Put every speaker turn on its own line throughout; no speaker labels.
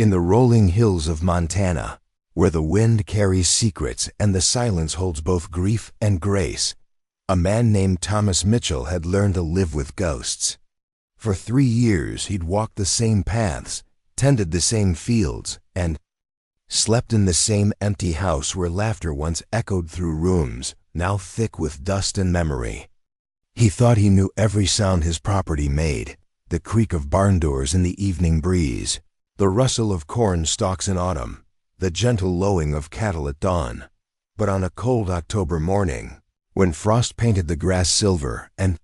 In the rolling hills of Montana, where the wind carries secrets and the silence holds both grief and grace, a man named Thomas Mitchell had learned to live with ghosts. For 3 years he'd walked the same paths, tended the same fields, and slept in the same empty house where laughter once echoed through rooms, now thick with dust and memory. He thought he knew every sound his property made, the creak of barn doors in the evening breeze, the rustle of corn stalks in autumn, the gentle lowing of cattle at dawn. But on a cold October morning, when frost painted the grass silver and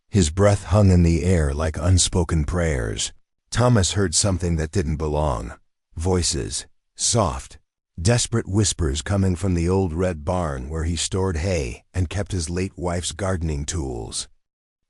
his breath hung in the air like unspoken prayers, Thomas heard something that didn't belong. Voices, soft, desperate whispers coming from the old red barn where he stored hay and kept his late wife's gardening tools.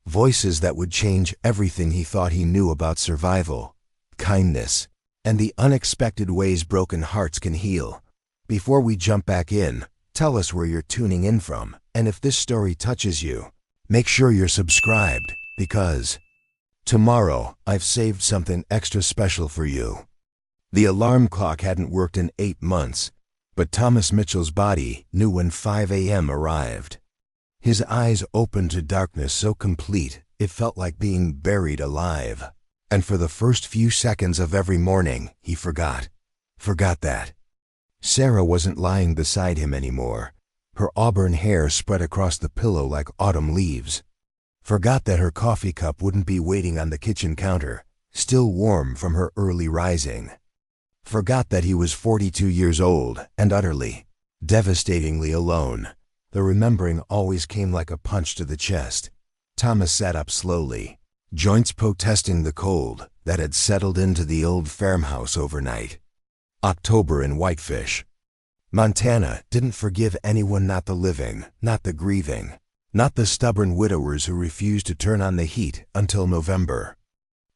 Voices that would change everything he thought he knew about survival, kindness, and the unexpected ways broken hearts can heal. Before we jump back in, tell us where you're tuning in from, and if this story touches you, make sure you're subscribed, because tomorrow I've saved something extra special for you. The alarm clock hadn't worked in 8 months, but Thomas Mitchell's body knew when 5 a.m. arrived. His eyes opened to darkness so complete it felt like being buried alive. And for the first few seconds of every morning, he forgot that Sarah wasn't lying beside him anymore, her auburn hair spread across the pillow like autumn leaves. Forgot that her coffee cup wouldn't be waiting on the kitchen counter, still warm from her early rising. Forgot that he was 42 years old and utterly, devastatingly alone. The remembering always came like a punch to the chest. Thomas sat up slowly, joints protesting the cold that had settled into the old farmhouse overnight. October in Whitefish. Montana didn't forgive anyone, not the living, not the grieving, not the stubborn widowers who refused to turn on the heat until November.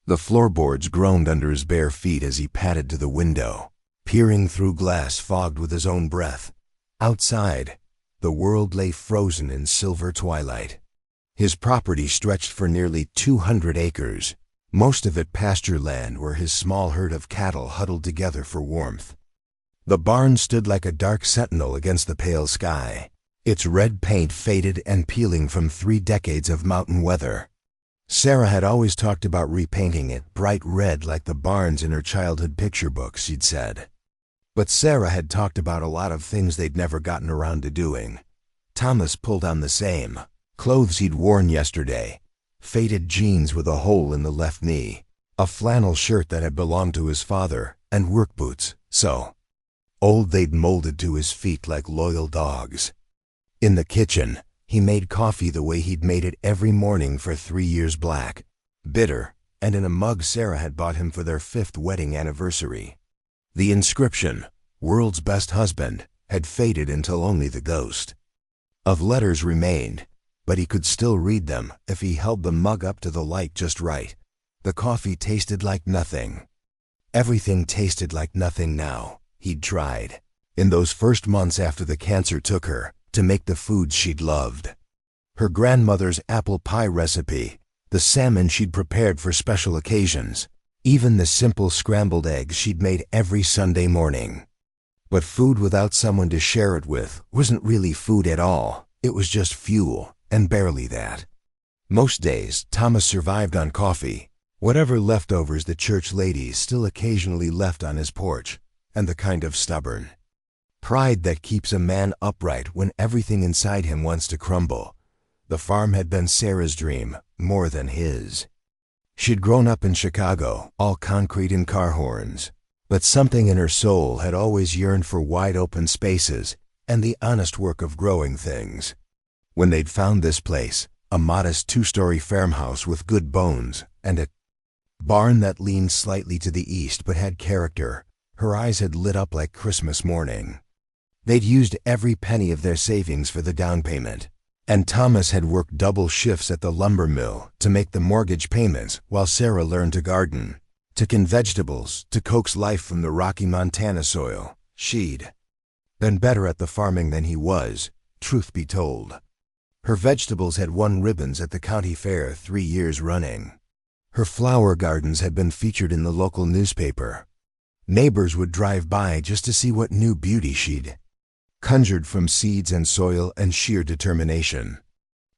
The floorboards groaned under his bare feet as he padded to the window, peering through glass fogged with his own breath. Outside, the world lay frozen in silver twilight. His property stretched for nearly 200 acres, most of it pasture land where his small herd of cattle huddled together for warmth. The barn stood like a dark sentinel against the pale sky, its red paint faded and peeling from 3 decades of mountain weather. Sarah had always talked about repainting it bright red like the barns in her childhood picture books, she'd said. But Sarah had talked about a lot of things they'd never gotten around to doing. Thomas pulled on the same. Clothes he'd worn yesterday, faded jeans with a hole in the left knee, a flannel shirt that had belonged to his father, and work boots, so old they'd molded to his feet like loyal dogs. In the kitchen, he made coffee the way he'd made it every morning for 3 years, black, bitter, and in a mug Sarah had bought him for their 5th wedding anniversary. The inscription, "World's Best Husband," had faded until only the ghost of letters remained, but he could still read them if he held the mug up to the light just right. The coffee tasted like nothing. Everything tasted like nothing now. He'd tried, in those first months after the cancer took her, to make the foods she'd loved. Her grandmother's apple pie recipe, the salmon she'd prepared for special occasions, even the simple scrambled eggs she'd made every Sunday morning. But food without someone to share it with wasn't really food at all. It was just fuel, and barely that. Most days, Thomas survived on coffee, whatever leftovers the church ladies still occasionally left on his porch, and the kind of stubborn pride that keeps a man upright when everything inside him wants to crumble. The farm had been Sarah's dream, more than his. She'd grown up in Chicago, all concrete and car horns, but something in her soul had always yearned for wide open spaces and the honest work of growing things. When they'd found this place, a modest 2-story farmhouse with good bones and a barn that leaned slightly to the east but had character, her eyes had lit up like Christmas morning. They'd used every penny of their savings for the down payment, and Thomas had worked double shifts at the lumber mill to make the mortgage payments while Sarah learned to garden, to can vegetables, to coax life from the rocky Montana soil. She'd been better at the farming than he was, truth be told. Her vegetables had won ribbons at the county fair 3 years running. Her flower gardens had been featured in the local newspaper. Neighbors would drive by just to see what new beauty she'd conjured from seeds and soil and sheer determination.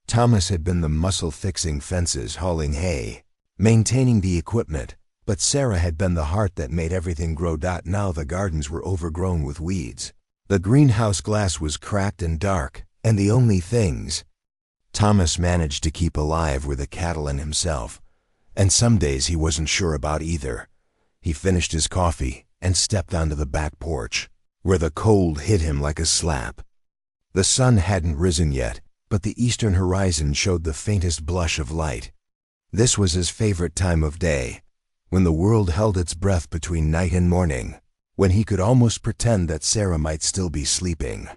Thomas had been the muscle fixing fences, hauling hay, maintaining the equipment, but Sarah had been the heart that made everything grow. Now the gardens were overgrown with weeds. The greenhouse glass was cracked and dark, and the only things Thomas managed to keep alive were the cattle and himself, and some days he wasn't sure about either. He finished his coffee and stepped onto the back porch, where the cold hit him like a slap. The sun hadn't risen yet, but the eastern horizon showed the faintest blush of light. This was his favorite time of day, when the world held its breath between night and morning, when he could almost pretend that Sarah might still be sleeping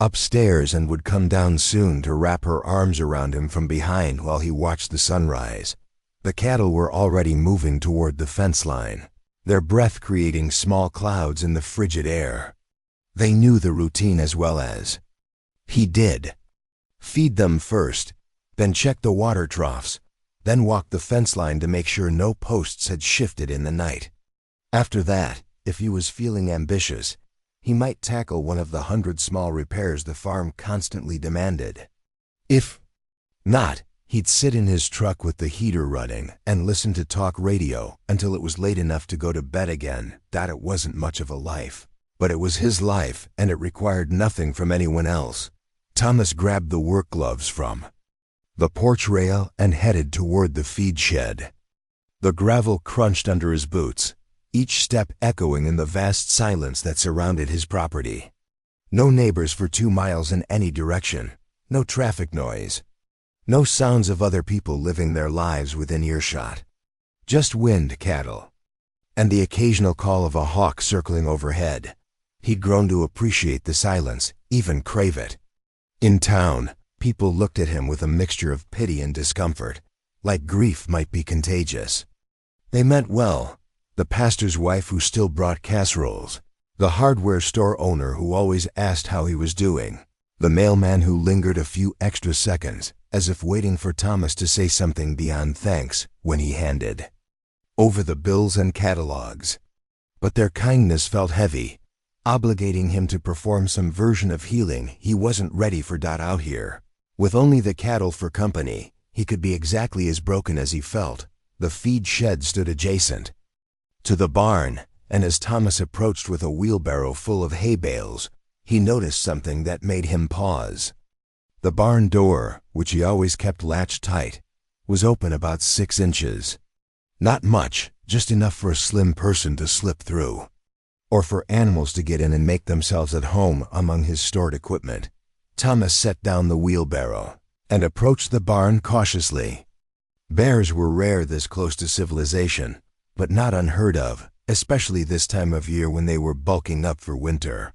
upstairs and would come down soon to wrap her arms around him from behind while he watched the sunrise. The cattle were already moving toward the fence line, their breath creating small clouds in the frigid air. They knew the routine as well as he did. Feed them first, then check the water troughs, then walk the fence line to make sure no posts had shifted in the night. After that, if he was feeling ambitious, he might tackle one of the 100 small repairs the farm constantly demanded. If not, he'd sit in his truck with the heater running and listen to talk radio until it was late enough to go to bed again. It wasn't much of a life, but it was his life and it required nothing from anyone else. Thomas grabbed the work gloves from the porch rail and headed toward the feed shed. The gravel crunched under his boots, each step echoing in the vast silence that surrounded his property. No neighbors for 2 miles in any direction, no traffic noise, no sounds of other people living their lives within earshot. Just wind, cattle, and the occasional call of a hawk circling overhead. He'd grown to appreciate the silence, even crave it. In town, people looked at him with a mixture of pity and discomfort, like grief might be contagious. They meant well. The pastor's wife who still brought casseroles, the hardware store owner who always asked how he was doing, the mailman who lingered a few extra seconds, as if waiting for Thomas to say something beyond thanks when he handed over the bills and catalogs. But their kindness felt heavy, obligating him to perform some version of healing he wasn't ready for. Out here, with only the cattle for company, he could be exactly as broken as he felt. The feed shed stood adjacent to the barn, and as Thomas approached with a wheelbarrow full of hay bales, he noticed something that made him pause. The barn door, which he always kept latched tight, was open about 6 inches. Not much, just enough for a slim person to slip through, or for animals to get in and make themselves at home among his stored equipment. Thomas set down the wheelbarrow and approached the barn cautiously. Bears were rare this close to civilization, but not unheard of, especially this time of year when they were bulking up for winter.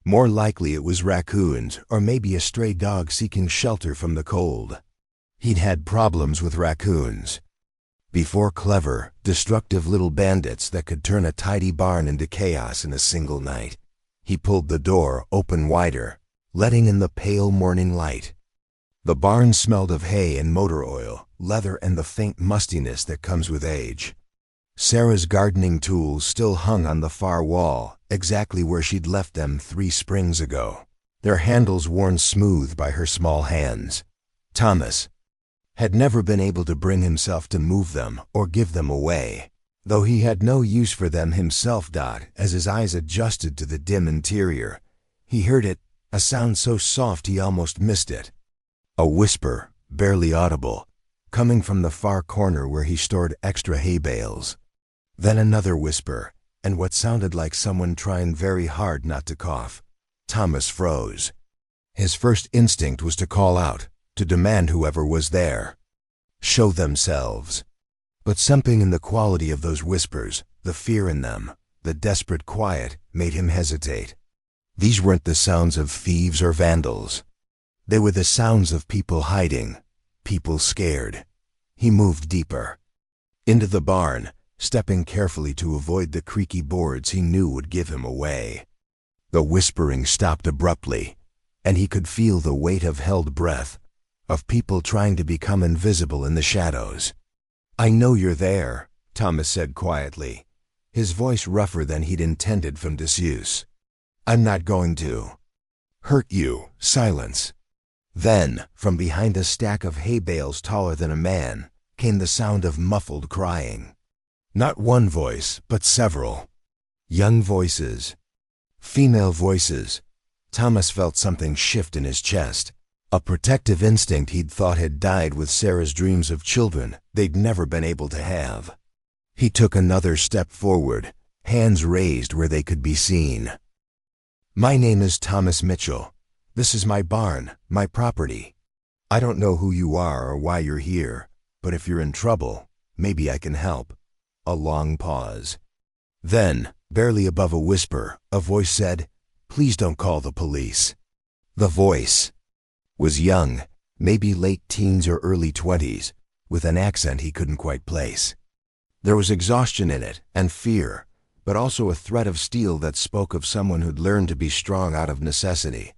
More likely it was raccoons or maybe a stray dog seeking shelter from the cold. He'd had problems with raccoons before, clever, destructive little bandits that could turn a tidy barn into chaos in a single night. He pulled the door open wider, letting in the pale morning light. The barn smelled of hay and motor oil, leather, and the faint mustiness that comes with age. Sarah's gardening tools still hung on the far wall, exactly where she'd left them 3 springs ago, their handles worn smooth by her small hands. Thomas had never been able to bring himself to move them or give them away, though he had no use for them himself. As his eyes adjusted to the dim interior, he heard it, a sound so soft he almost missed it. A whisper, barely audible, coming from the far corner where he stored extra hay bales. Then another whisper, and what sounded like someone trying very hard not to cough. Thomas froze. His first instinct was to call out, to demand whoever was there show themselves. But something in the quality of those whispers, the fear in them, the desperate quiet, made him hesitate. These weren't the sounds of thieves or vandals. They were the sounds of people hiding, people scared. He moved deeper into the barn, stepping carefully to avoid the creaky boards he knew would give him away. The whispering stopped abruptly, and he could feel the weight of held breath, of people trying to become invisible in the shadows. "I know you're there," Thomas said quietly, his voice rougher than he'd intended from disuse. "I'm not going to hurt you." Silence. Then, from behind a stack of hay bales taller than a man, came the sound of muffled crying. Not one voice, but several. Young voices. Female voices. Thomas felt something shift in his chest. A protective instinct he'd thought had died with Sarah's dreams of children they'd never been able to have. He took another step forward, hands raised where they could be seen. "My name is Thomas Mitchell. This is my barn, my property. I don't know who you are or why you're here, but if you're in trouble, maybe I can help." A long pause. Then, barely above a whisper, a voice said, "Please don't call the police." The voice was young, maybe late teens or early 20s, with an accent he couldn't quite place. There was exhaustion in it, and fear, but also a threat of steel that spoke of someone who'd learned to be strong out of necessity.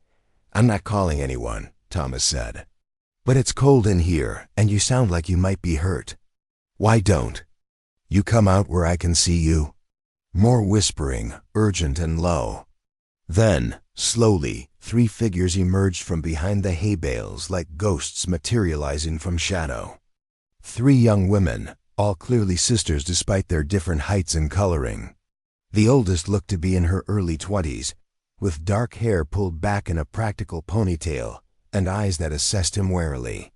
"I'm not calling anyone," Thomas said. "But it's cold in here, and you sound like you might be hurt. Why don't you come out where I can see you?" More whispering, urgent and low. Then, slowly, 3 figures emerged from behind the hay bales like ghosts materializing from shadow. 3 young women, all clearly sisters despite their different heights and coloring. The oldest looked to be in her early 20s, with dark hair pulled back in a practical ponytail and eyes that assessed him warily.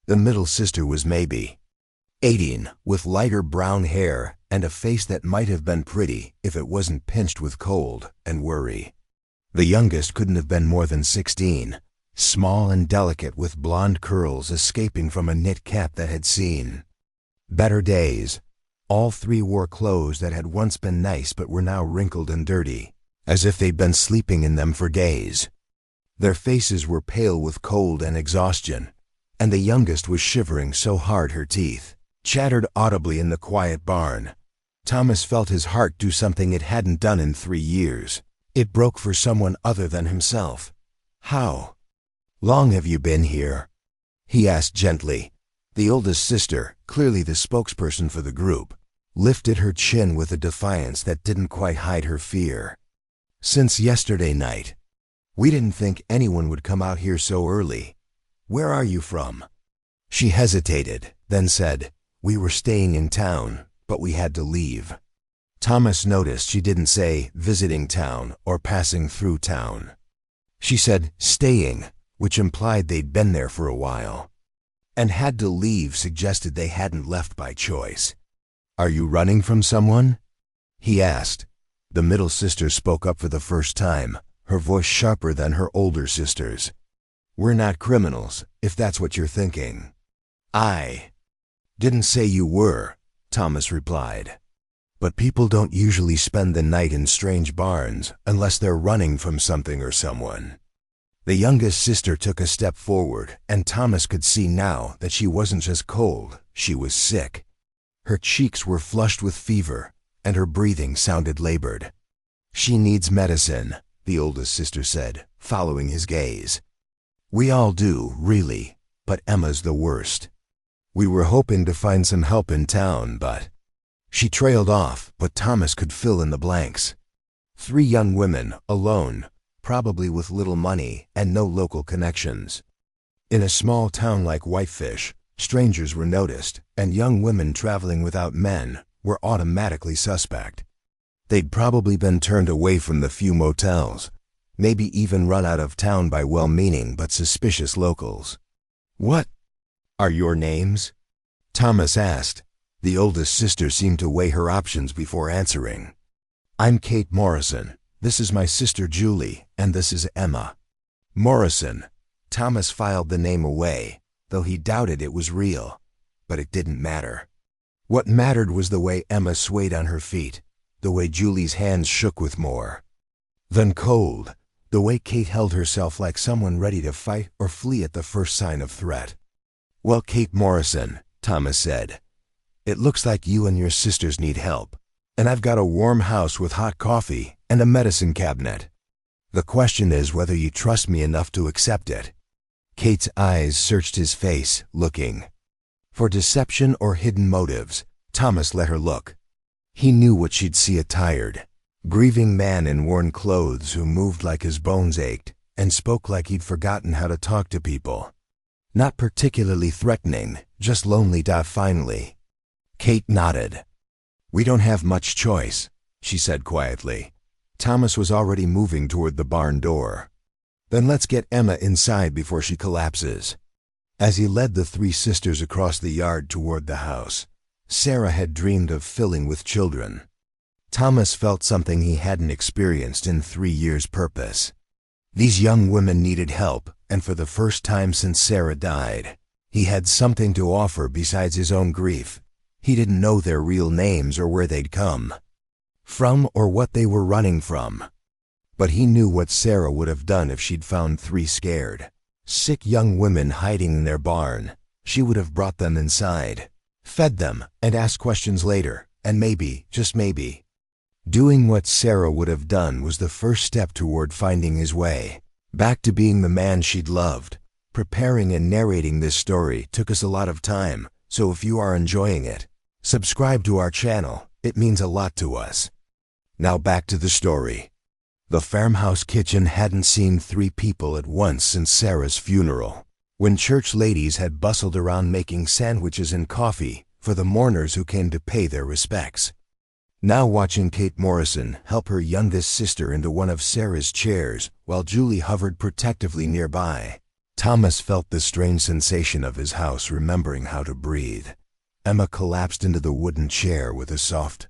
The middle sister was maybe 18, with lighter brown hair and a face that might have been pretty if it wasn't pinched with cold and worry. The youngest couldn't have been more than 16, small and delicate with blonde curls escaping from a knit cap that had seen better days. All 3 wore clothes that had once been nice but were now wrinkled and dirty, as if they'd been sleeping in them for days. Their faces were pale with cold and exhaustion, and the youngest was shivering so hard her teeth chattered audibly in the quiet barn. Thomas felt his heart do something it hadn't done in 3 years. It broke for someone other than himself. "How long have you been here?" he asked gently. The oldest sister, clearly the spokesperson for the group, lifted her chin with a defiance that didn't quite hide her fear. "Since yesterday night. We didn't think anyone would come out here so early. Where are you from?" She hesitated, then said, "We were staying in town, but we had to leave." Thomas noticed she didn't say visiting town or passing through town. She said staying, which implied they'd been there for a while. And had to leave suggested they hadn't left by choice. "Are you running from someone?" he asked. The middle sister spoke up for the first time, her voice sharper than her older sister's. "We're not criminals, if that's what you're thinking." "I didn't say you were," Thomas replied. "But people don't usually spend the night in strange barns unless they're running from something or someone." The youngest sister took a step forward, and Thomas could see now that she wasn't just cold, she was sick. Her cheeks were flushed with fever, and her breathing sounded labored. "She needs medicine," the oldest sister said, following his gaze. "We all do, really, but Emma's the worst. We were hoping to find some help in town, but—" She trailed off, but Thomas could fill in the blanks. 3 young women, alone, probably with little money and no local connections. In a small town like Whitefish, strangers were noticed, and young women traveling without men were automatically suspect. They'd probably been turned away from the few motels, maybe even run out of town by well-meaning but suspicious locals. "What are your names?" Thomas asked. The oldest sister seemed to weigh her options before answering. "I'm Kate Morrison. This is my sister Julie, and this is Emma." Morrison. Thomas filed the name away, though he doubted it was real. But it didn't matter. What mattered was the way Emma swayed on her feet, the way Julie's hands shook with more than cold, the way Kate held herself like someone ready to fight or flee at the first sign of threat. "Well, Kate Morrison," Thomas said, "it looks like you and your sisters need help, and I've got a warm house with hot coffee and a medicine cabinet. The question is whether you trust me enough to accept it." Kate's eyes searched his face, looking for deception or hidden motives. Thomas let her look. He knew what she'd see: a tired, grieving man in worn clothes who moved like his bones ached and spoke like he'd forgotten how to talk to people. Not particularly threatening, just lonely. Finally, Kate nodded. "We don't have much choice," she said quietly. Thomas was already moving toward the barn door. "Then let's get Emma inside before she collapses." As he led the three sisters across the yard toward the house Sarah had dreamed of filling with children, Thomas felt something he hadn't experienced in 3 years: purpose. These young women needed help, and for the first time since Sarah died, he had something to offer besides his own grief. He didn't know their real names or where they'd come from or what they were running from. But he knew what Sarah would have done if she'd found 3 scared, sick young women hiding in their barn. She would have brought them inside, fed them, and asked questions later, and maybe, just maybe, doing what Sarah would have done was the first step toward finding his way back to being the man she'd loved. Preparing and narrating this story took us a lot of time, so if you are enjoying it, subscribe to our channel. It means a lot to us. Now back to the story. The farmhouse kitchen hadn't seen 3 people at once since Sarah's funeral, when church ladies had bustled around making sandwiches and coffee for the mourners who came to pay their respects. Now watching Kate Morrison help her youngest sister into one of Sarah's chairs while Julie hovered protectively nearby, Thomas felt the strange sensation of his house remembering how to breathe. Emma collapsed into the wooden chair with a soft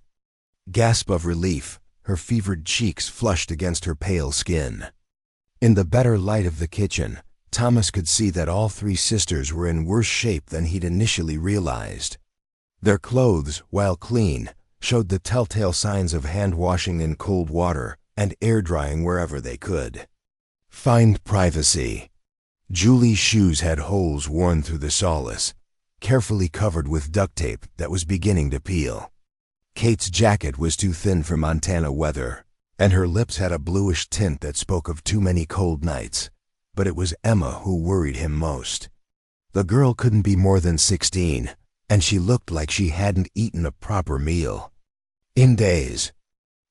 gasp of relief, her fevered cheeks flushed against her pale skin. In the better light of the kitchen, Thomas could see that all 3 sisters were in worse shape than he'd initially realized. Their clothes, while clean, showed the telltale signs of hand-washing in cold water and air-drying wherever they could find privacy. Julie's shoes had holes worn through the solace, carefully covered with duct tape that was beginning to peel. Kate's jacket was too thin for Montana weather, and her lips had a bluish tint that spoke of too many cold nights. But it was Emma who worried him most. The girl couldn't be more than 16, and she looked like she hadn't eaten a proper meal in days.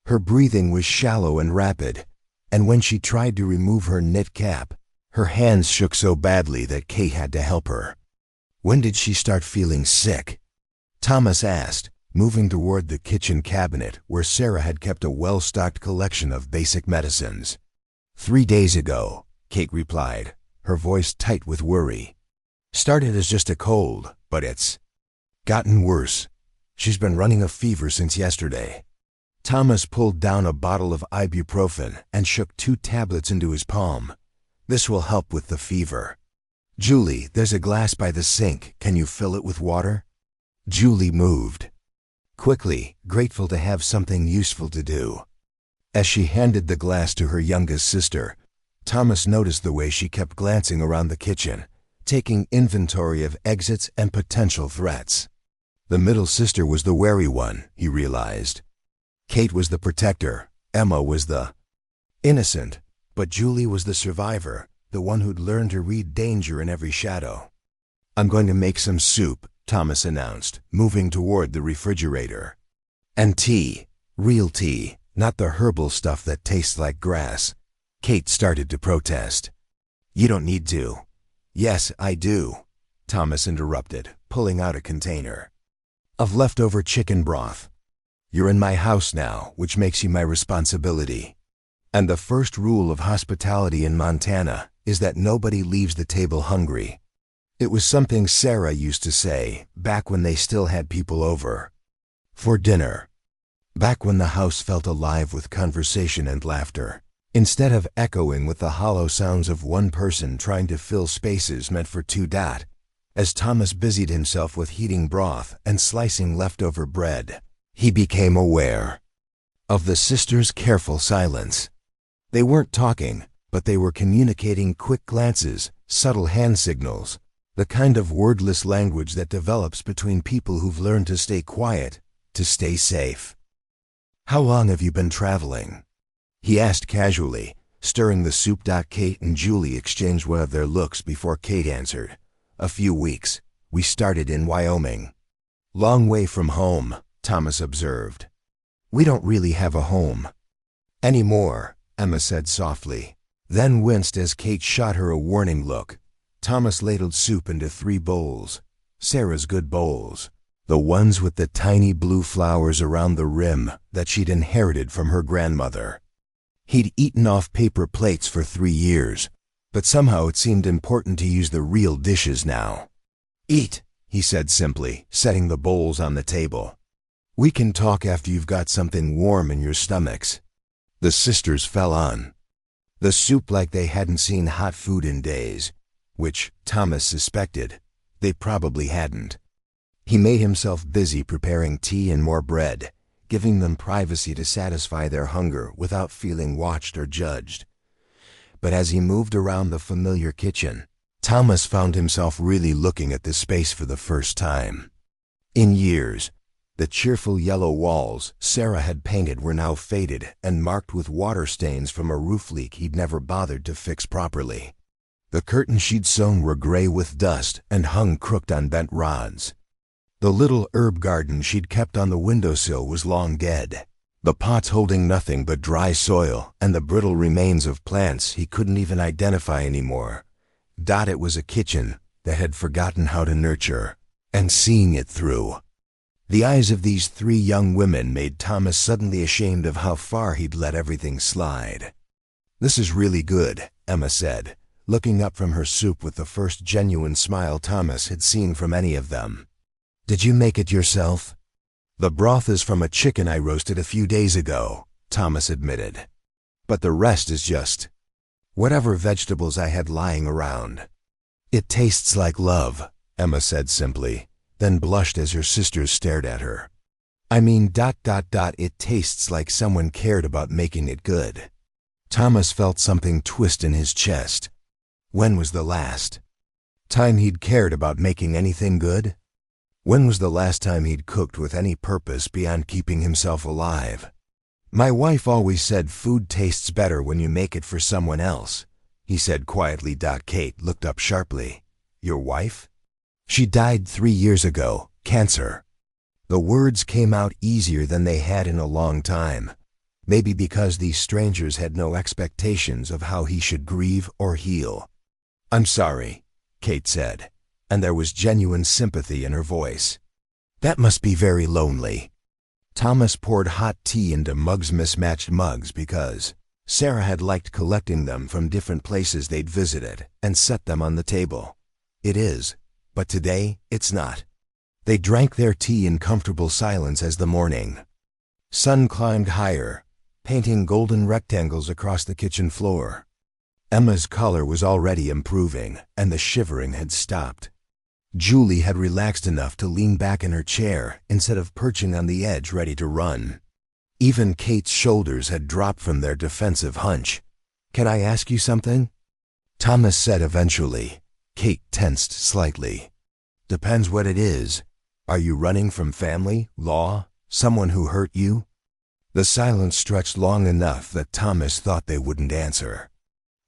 Her breathing was shallow and rapid, and when she tried to remove her knit cap, her hands shook so badly that Kate had to help her. "When did she start feeling sick?" Thomas asked, moving toward the kitchen cabinet where Sarah had kept a well-stocked collection of basic medicines. 3 days ago, Kate replied, her voice tight with worry. "Started as just a cold, but it's gotten worse. She's been running a fever since yesterday." Thomas pulled down a bottle of ibuprofen and shook 2 tablets into his palm. "This will help with the fever. Julie, there's a glass by the sink. Can you fill it with water?" Julie moved quickly, grateful to have something useful to do. As she handed the glass to her youngest sister, Thomas noticed the way she kept glancing around the kitchen, taking inventory of exits and potential threats. The middle sister was the wary one, he realized. Kate was the protector, Emma was the innocent, but Julie was the survivor, the one who'd learned to read danger in every shadow. "I'm going to make some soup," Thomas announced, moving toward the refrigerator. "And tea. Real tea, not the herbal stuff that tastes like grass." Kate started to protest. "You don't need to." "Yes, I do," Thomas interrupted, pulling out a container of leftover chicken broth. "You're in my house now, which makes you my responsibility. And the first rule of hospitality in Montana is that nobody leaves the table hungry." It was something Sarah used to say back when they still had people over for dinner. Back when the house felt alive with conversation and laughter, instead of echoing with the hollow sounds of one person trying to fill spaces meant for 2. As Thomas busied himself with heating broth and slicing leftover bread, he became aware of the sisters' careful silence. They weren't talking, but they were communicating quick glances, subtle hand signals, the kind of wordless language that develops between people who've learned to stay quiet, to stay safe. "How long have you been traveling?" he asked casually, stirring the soup. Kate and Julie exchanged one of their looks before Kate answered. "A few weeks. We started in Wyoming." "Long way from home," Thomas observed. We don't really have a home anymore, Emma said softly, then winced as Kate shot her a warning look. Thomas ladled soup into 3 bowls, Sarah's good bowls, the ones with the tiny blue flowers around the rim that she'd inherited from her grandmother. He'd eaten off paper plates for 3 years, but somehow it seemed important to use the real dishes now. Eat, he said simply, setting the bowls on the table. We can talk after you've got something warm in your stomachs. The sisters fell on the soup like they hadn't seen hot food in days, which, Thomas suspected, they probably hadn't. He made himself busy preparing tea and more bread, giving them privacy to satisfy their hunger without feeling watched or judged. But as he moved around the familiar kitchen, Thomas found himself really looking at this space for the first time. In years, the cheerful yellow walls Sarah had painted were now faded and marked with water stains from a roof leak he'd never bothered to fix properly. The curtains she'd sewn were gray with dust and hung crooked on bent rods. The little herb garden she'd kept on the windowsill was long dead, the pots holding nothing but dry soil and the brittle remains of plants he couldn't even identify anymore. It was a kitchen that had forgotten how to nurture, and seeing it through. The eyes of these 3 young women made Thomas suddenly ashamed of how far he'd let everything slide. This is really good, Emma said, looking up from her soup with the first genuine smile Thomas had seen from any of them. Did you make it yourself? The broth is from a chicken I roasted a few days ago, Thomas admitted. But the rest is just whatever vegetables I had lying around. It tastes like love, Emma said simply, then blushed as her sisters stared at her. I mean, it tastes like someone cared about making it good. Thomas felt something twist in his chest. When was the last time he'd cared about making anything good? When was the last time he'd cooked with any purpose beyond keeping himself alive? My wife always said food tastes better when you make it for someone else, he said quietly. Kate looked up sharply. Your wife? She died 3 years ago, cancer. The words came out easier than they had in a long time, maybe because these strangers had no expectations of how he should grieve or heal. I'm sorry, Kate said, and there was genuine sympathy in her voice. That must be very lonely. Thomas poured hot tea into mismatched mugs because Sarah had liked collecting them from different places they'd visited and set them on the table. It is, but today it's not. They drank their tea in comfortable silence as the morning sun climbed higher, painting golden rectangles across the kitchen floor. Emma's color was already improving, and the shivering had stopped. Julie had relaxed enough to lean back in her chair instead of perching on the edge ready to run. Even Kate's shoulders had dropped from their defensive hunch. Can I ask you something? Thomas said eventually. Kate tensed slightly. Depends what it is. Are you running from family, law, someone who hurt you? The silence stretched long enough that Thomas thought they wouldn't answer.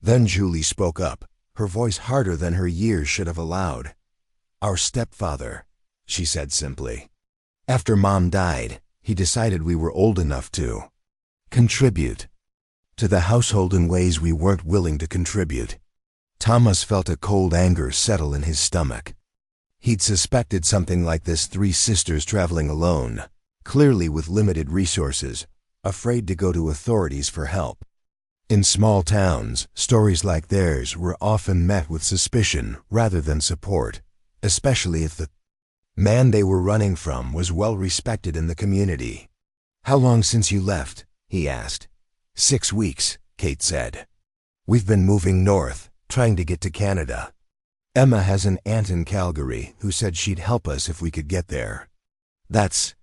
Then Julie spoke up, her voice harder than her years should have allowed. Our stepfather, she said simply. After Mom died, he decided we were old enough to contribute to the household in ways we weren't willing to contribute. Thomas felt a cold anger settle in his stomach. He'd suspected something like this. 3 sisters traveling alone, clearly with limited resources, afraid to go to authorities for help. In small towns, stories like theirs were often met with suspicion rather than support, especially if the man they were running from was well respected in the community. How long since you left? He asked. 6 weeks, Kate said. We've been moving north, trying to get to Canada. Emma has an aunt in Calgary who said she'd help us if we could get there. That's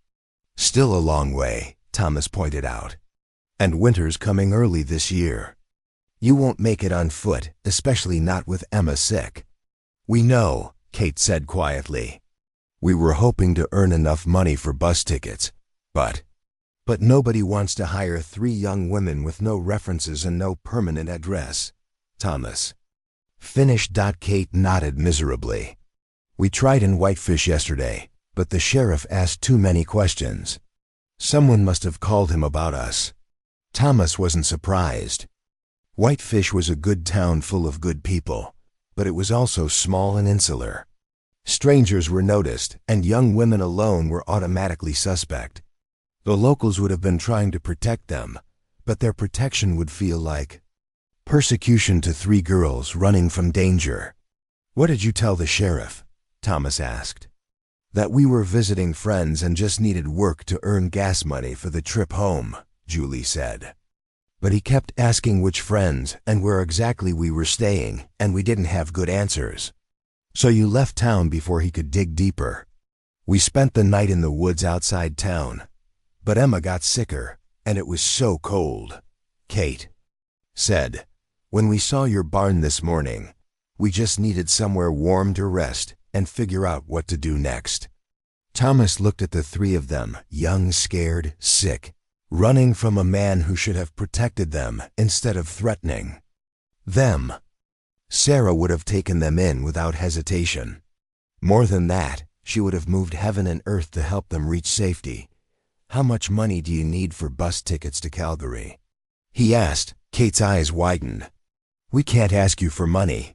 still a long way, Thomas pointed out. And winter's coming early this year. You won't make it on foot, especially not with Emma sick. We know, Kate said quietly. We were hoping to earn enough money for bus tickets, but nobody wants to hire 3 young women with no references and no permanent address. Thomas finished. Kate nodded miserably. We tried in Whitefish yesterday, but the sheriff asked too many questions. Someone must have called him about us. Thomas wasn't surprised. Whitefish was a good town full of good people, but it was also small and insular. Strangers were noticed, and young women alone were automatically suspect. The locals would have been trying to protect them, but their protection would feel like persecution to 3 girls running from danger. "What did you tell the sheriff?" Thomas asked. "That we were visiting friends and just needed work to earn gas money for the trip home," Julie said. "But he kept asking which friends and where exactly we were staying, and we didn't have good answers. So you left town before he could dig deeper." "We spent the night in the woods outside town, but Emma got sicker, and it was so cold," Kate said. "When we saw your barn this morning, we just needed somewhere warm to rest and figure out what to do next." Thomas looked at the 3 of them, young, scared, sick, running from a man who should have protected them instead of threatening them. Sarah would have taken them in without hesitation. More than that, she would have moved heaven and earth to help them reach safety. "How much money do you need for bus tickets to Calgary?" he asked. Kate's eyes widened. "We can't ask you for money.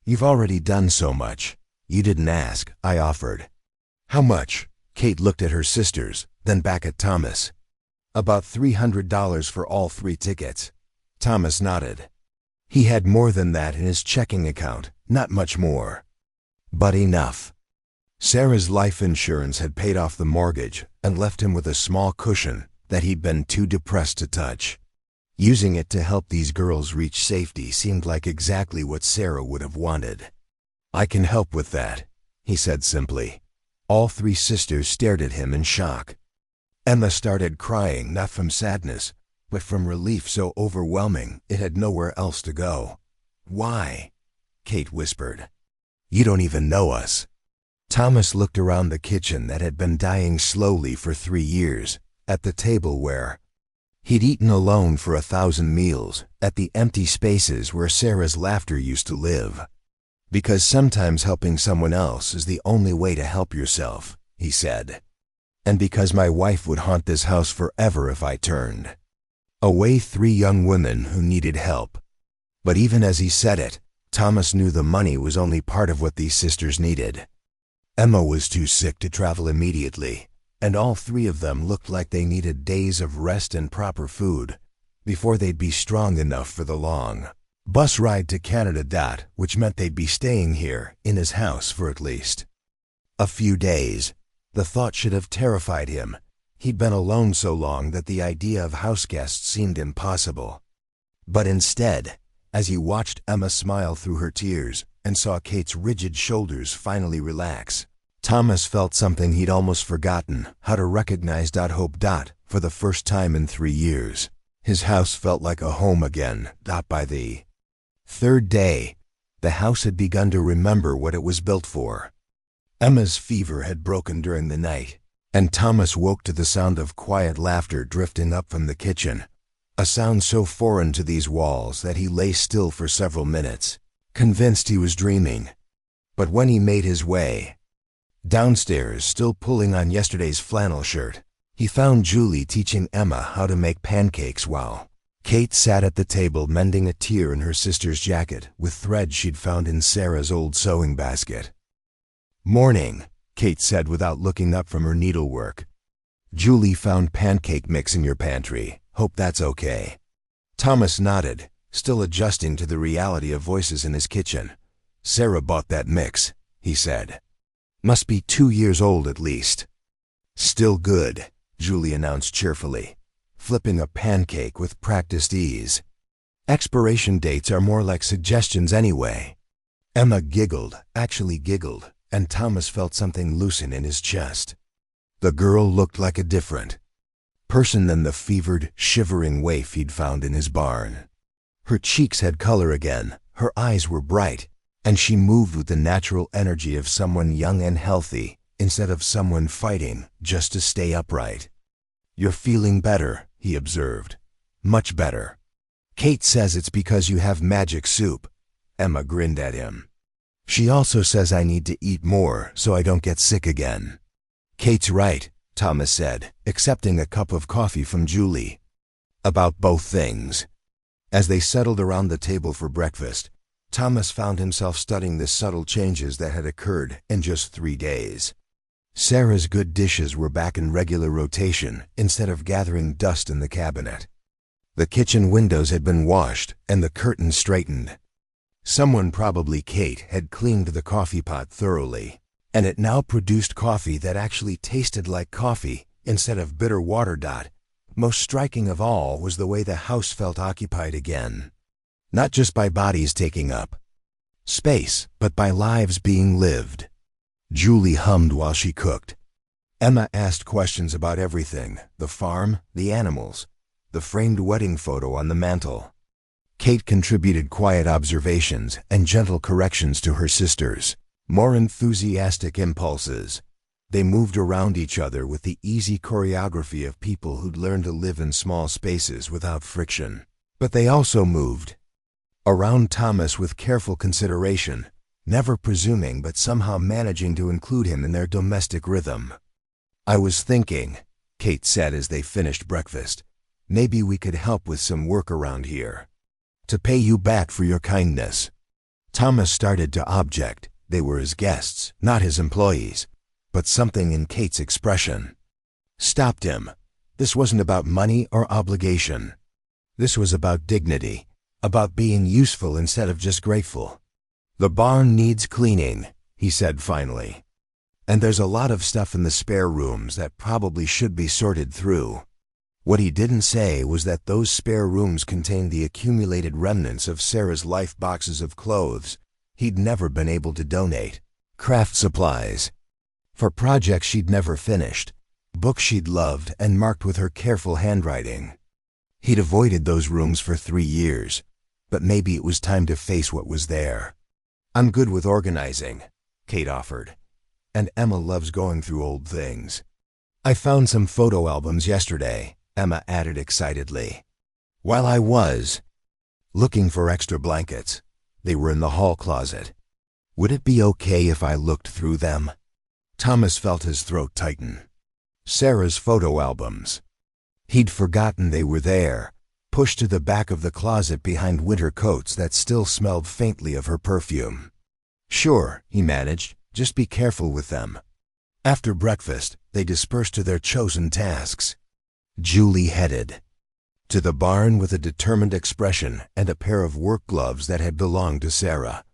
You've already done so much." "You didn't ask," I offered. "How much?" Kate looked at her sisters, then back at Thomas. "About $300 for all 3 tickets." Thomas nodded. He had more than that in his checking account, not much more, but enough. Sarah's life insurance had paid off the mortgage and left him with a small cushion that he'd been too depressed to touch. Using it to help these girls reach safety seemed like exactly what Sarah would have wanted. "I can help with that," he said simply. All 3 sisters stared at him in shock. Emma started crying, not from sadness, but from relief so overwhelming it had nowhere else to go. "Why?" Kate whispered. "You don't even know us." Thomas looked around the kitchen that had been dying slowly for 3 years, at the table where he'd eaten alone for 1,000 meals, at the empty spaces where Sarah's laughter used to live. "Because sometimes helping someone else is the only way to help yourself," he said. "And because my wife would haunt this house forever if I turned away 3 young women who needed help." But even as he said it, Thomas knew the money was only part of what these sisters needed. Emma was too sick to travel immediately, and all 3 of them looked like they needed days of rest and proper food before they'd be strong enough for the long bus ride to Canada, which meant they'd be staying here in his house for at least a few days. The thought should have terrified him. He'd been alone so long that the idea of house guests seemed impossible. But instead, as he watched Emma smile through her tears and saw Kate's rigid shoulders finally relax, Thomas felt something he'd almost forgotten how to recognize. Hope. For the first time in 3 years, his house felt like a home again. By the 3rd day, the house had begun to remember what it was built for. Emma's fever had broken during the night, and Thomas woke to the sound of quiet laughter drifting up from the kitchen, a sound so foreign to these walls that he lay still for several minutes, convinced he was dreaming. But when he made his way downstairs, still pulling on yesterday's flannel shirt, he found Julie teaching Emma how to make pancakes while Kate sat at the table mending a tear in her sister's jacket with thread she'd found in Sarah's old sewing basket. "Morning," Kate said without looking up from her needlework. "Julie found pancake mix in your pantry. Hope that's okay." Thomas nodded, still adjusting to the reality of voices in his kitchen. "Sarah bought that mix," he said. "Must be 2 years old at least." "Still good," Julie announced cheerfully, flipping a pancake with practiced ease. "Expiration dates are more like suggestions anyway." Emma giggled, actually giggled, and Thomas felt something loosen in his chest. The girl looked like a different person than the fevered, shivering waif he'd found in his barn. Her cheeks had color again, her eyes were bright, and she moved with the natural energy of someone young and healthy instead of someone fighting just to stay upright. "You're feeling better," he observed. "Much better." "Kate says it's because you have magic soup." Emma grinned at him. "She also says I need to eat more so I don't get sick again." "Kate's right," Thomas said, accepting a cup of coffee from Julie. About both things. As they settled around the table for breakfast, Thomas found himself studying the subtle changes that had occurred in just 3 days. Sarah's good dishes were back in regular rotation instead of gathering dust in the cabinet. The kitchen windows had been washed and the curtains straightened. Someone, probably Kate, had cleaned the coffee pot thoroughly, and it now produced coffee that actually tasted like coffee instead of bitter water. Most striking of all was the way the house felt occupied again. Not just by bodies taking up space, but by lives being lived. Julie hummed while she cooked. Emma asked questions about everything: the farm, the animals, the framed wedding photo on the mantel. Kate contributed quiet observations and gentle corrections to her sisters, more enthusiastic impulses. They moved around each other with the easy choreography of people who'd learned to live in small spaces without friction. But they also moved around Thomas with careful consideration, never presuming but somehow managing to include him in their domestic rhythm. "I was thinking," Kate said as they finished breakfast, "maybe we could help with some work around here. To pay you back for your kindness." Thomas started to object. They were his guests, not his employees. But something in Kate's expression stopped him. This wasn't about money or obligation. This was about dignity, about being useful instead of just grateful. "The barn needs cleaning," he said finally. "And there's a lot of stuff in the spare rooms that probably should be sorted through." What he didn't say was that those spare rooms contained the accumulated remnants of Sarah's life: boxes of clothes he'd never been able to donate, craft supplies for projects she'd never finished, books she'd loved and marked with her careful handwriting. He'd avoided those rooms for 3 years, but maybe it was time to face what was there. "I'm good with organizing," Kate offered, "and Emma loves going through old things." "I found some photo albums yesterday," Emma added excitedly. "While I was looking for extra blankets, they were in the hall closet. Would it be okay if I looked through them?" Thomas felt his throat tighten. Sarah's photo albums. He'd forgotten they were there, pushed to the back of the closet behind winter coats that still smelled faintly of her perfume. "Sure," he managed, "just be careful with them." After breakfast, they dispersed to their chosen tasks. Julie headed to the barn with a determined expression and a pair of work gloves that had belonged to Sarah.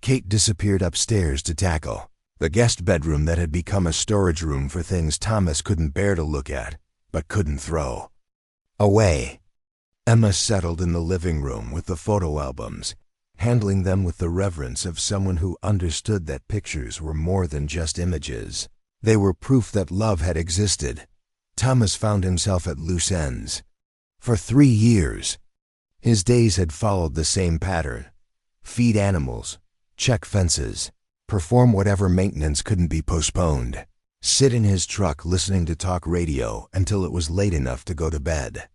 Kate disappeared upstairs to tackle the guest bedroom that had become a storage room for things Thomas couldn't bear to look at, but couldn't throw away. Emma settled in the living room with the photo albums, handling them with the reverence of someone who understood that pictures were more than just images. They were proof that love had existed. Thomas found himself at loose ends. For 3 years, his days had followed the same pattern: feed animals, check fences, perform whatever maintenance couldn't be postponed, sit in his truck listening to talk radio until it was late enough to go to bed.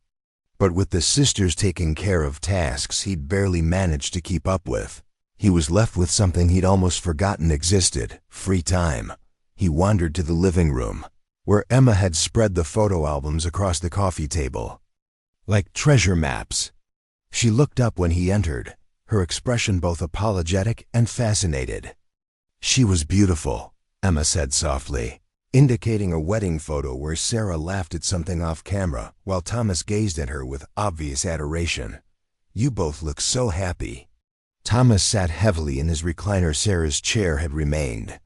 But with the sisters taking care of tasks he'd barely managed to keep up with, he was left with something he'd almost forgotten existed: free time. He wandered to the living room, where Emma had spread the photo albums across the coffee table, like treasure maps. She looked up when he entered, her expression both apologetic and fascinated. "She was beautiful," Emma said softly, indicating a wedding photo where Sarah laughed at something off camera while Thomas gazed at her with obvious adoration. "You both look so happy." Thomas sat heavily in his recliner. Sarah's chair had remained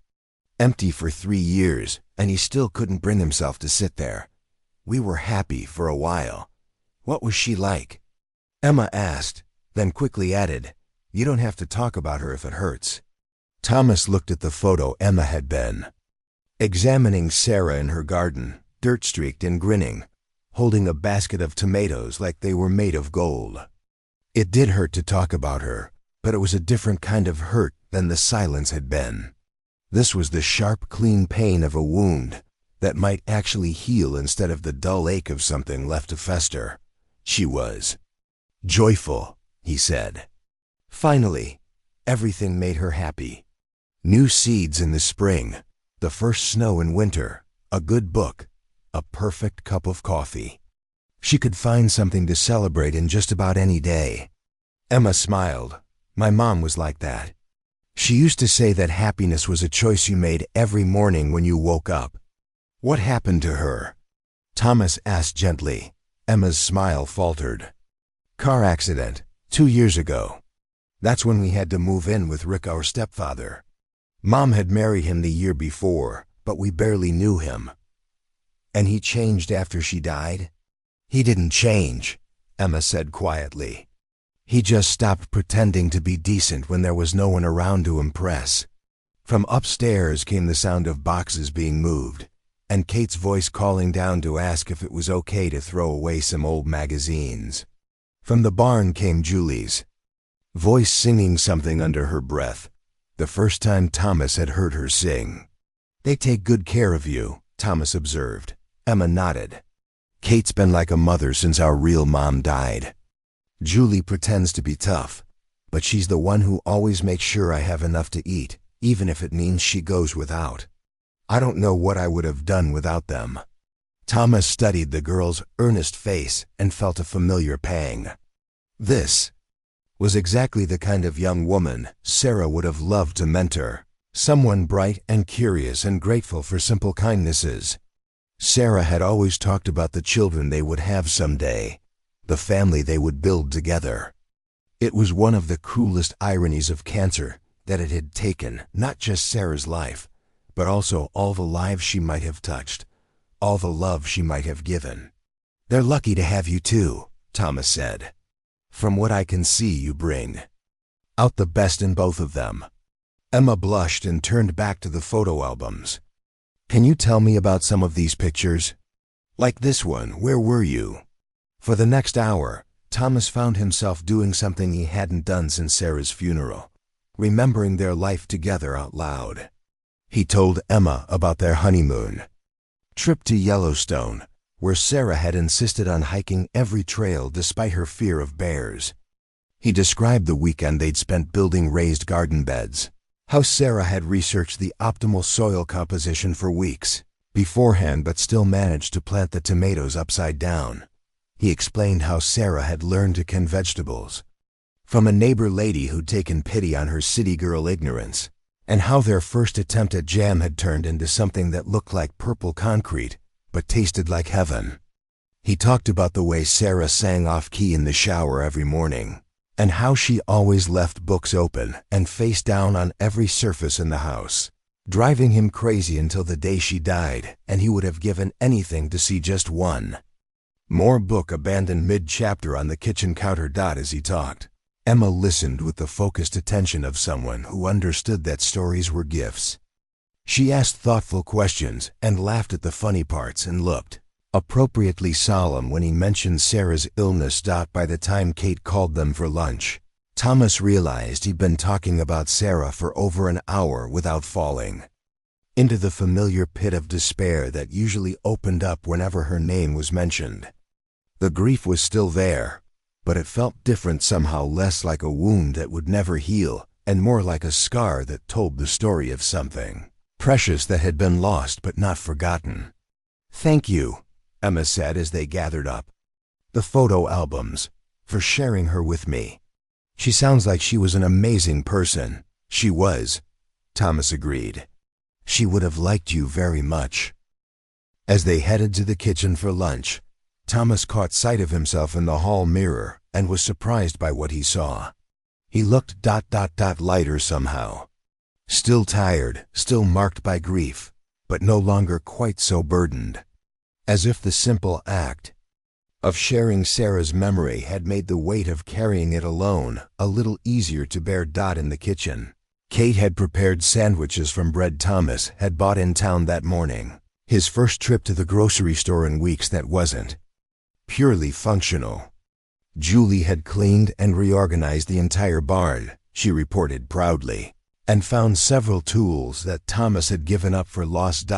empty for 3 years, and he still couldn't bring himself to sit there. "We were happy for a while." "What was she like?" Emma asked, then quickly added, "You don't have to talk about her if it hurts." Thomas looked at the photo Emma had been examining: Sarah in her garden, dirt-streaked and grinning, holding a basket of tomatoes like they were made of gold. It did hurt to talk about her, but it was a different kind of hurt than the silence had been. This was the sharp, clean pain of a wound that might actually heal instead of the dull ache of something left to fester. She was joyful, he said. Finally, everything made her happy. New seeds in the spring, the first snow in winter, a good book, a perfect cup of coffee. She could find something to celebrate in just about any day. Emma smiled. My mom was like that. She used to say that happiness was a choice you made every morning when you woke up. What happened to her? Thomas asked gently. Emma's smile faltered. Car accident, 2 years ago. That's when we had to move in with Rick, our stepfather. Mom had married him the year before, but we barely knew him. And he changed after she died? He didn't change, Emma said quietly. He just stopped pretending to be decent when there was no one around to impress. From upstairs came the sound of boxes being moved, and Kate's voice calling down to ask if it was okay to throw away some old magazines. From the barn came Julie's voice singing something under her breath, the first time Thomas had heard her sing. They take good care of you, Thomas observed. Emma nodded. Kate's been like a mother since our real mom died. Julie pretends to be tough, but she's the one who always makes sure I have enough to eat, even if it means she goes without. I don't know what I would have done without them. Thomas studied the girl's earnest face and felt a familiar pang. This was exactly the kind of young woman Sarah would have loved to mentor, someone bright and curious and grateful for simple kindnesses. Sarah had always talked about the children they would have someday, the family they would build together. It was one of the cruelest ironies of cancer that it had taken not just Sarah's life, but also all the lives she might have touched, all the love she might have given. They're lucky to have you too, Thomas said. From what I can see, you bring out the best in both of them. Emma blushed and turned back to the photo albums. Can you tell me about some of these pictures? Like this one, where were you? For the next hour, Thomas found himself doing something he hadn't done since Sarah's funeral, remembering their life together out loud. He told Emma about their honeymoon trip to Yellowstone, where Sarah had insisted on hiking every trail despite her fear of bears. He described the weekend they'd spent building raised garden beds, how Sarah had researched the optimal soil composition for weeks beforehand but still managed to plant the tomatoes upside down. He explained how Sarah had learned to can vegetables from a neighbor lady who'd taken pity on her city girl ignorance, and how their first attempt at jam had turned into something that looked like purple concrete but tasted like heaven. He talked about the way Sarah sang off-key in the shower every morning, and how she always left books open and face down on every surface in the house, driving him crazy until the day she died, and he would have given anything to see just one more book abandoned mid-chapter on the kitchen counter. As he talked, Emma listened with the focused attention of someone who understood that stories were gifts. She asked thoughtful questions and laughed at the funny parts and looked appropriately solemn when he mentioned Sarah's illness. By the time Kate called them for lunch, Thomas realized he'd been talking about Sarah for over an hour without falling into the familiar pit of despair that usually opened up whenever her name was mentioned. The grief was still there, but it felt different, somehow less like a wound that would never heal and more like a scar that told the story of something precious that had been lost but not forgotten. Thank you, Emma said as they gathered up the photo albums, for sharing her with me. She sounds like she was an amazing person. She was, Thomas agreed. She would have liked you very much. As they headed to the kitchen for lunch, Thomas caught sight of himself in the hall mirror and was surprised by what he saw. He looked lighter somehow. Still tired, still marked by grief, but no longer quite so burdened. As if the simple act of sharing Sarah's memory had made the weight of carrying it alone a little easier to bear. In the kitchen, Kate had prepared sandwiches from bread Thomas had bought in town that morning, his first trip to the grocery store in weeks that wasn't purely functional. Julie had cleaned and reorganized the entire barn, she reported proudly, and found several tools that Thomas had given up for lost.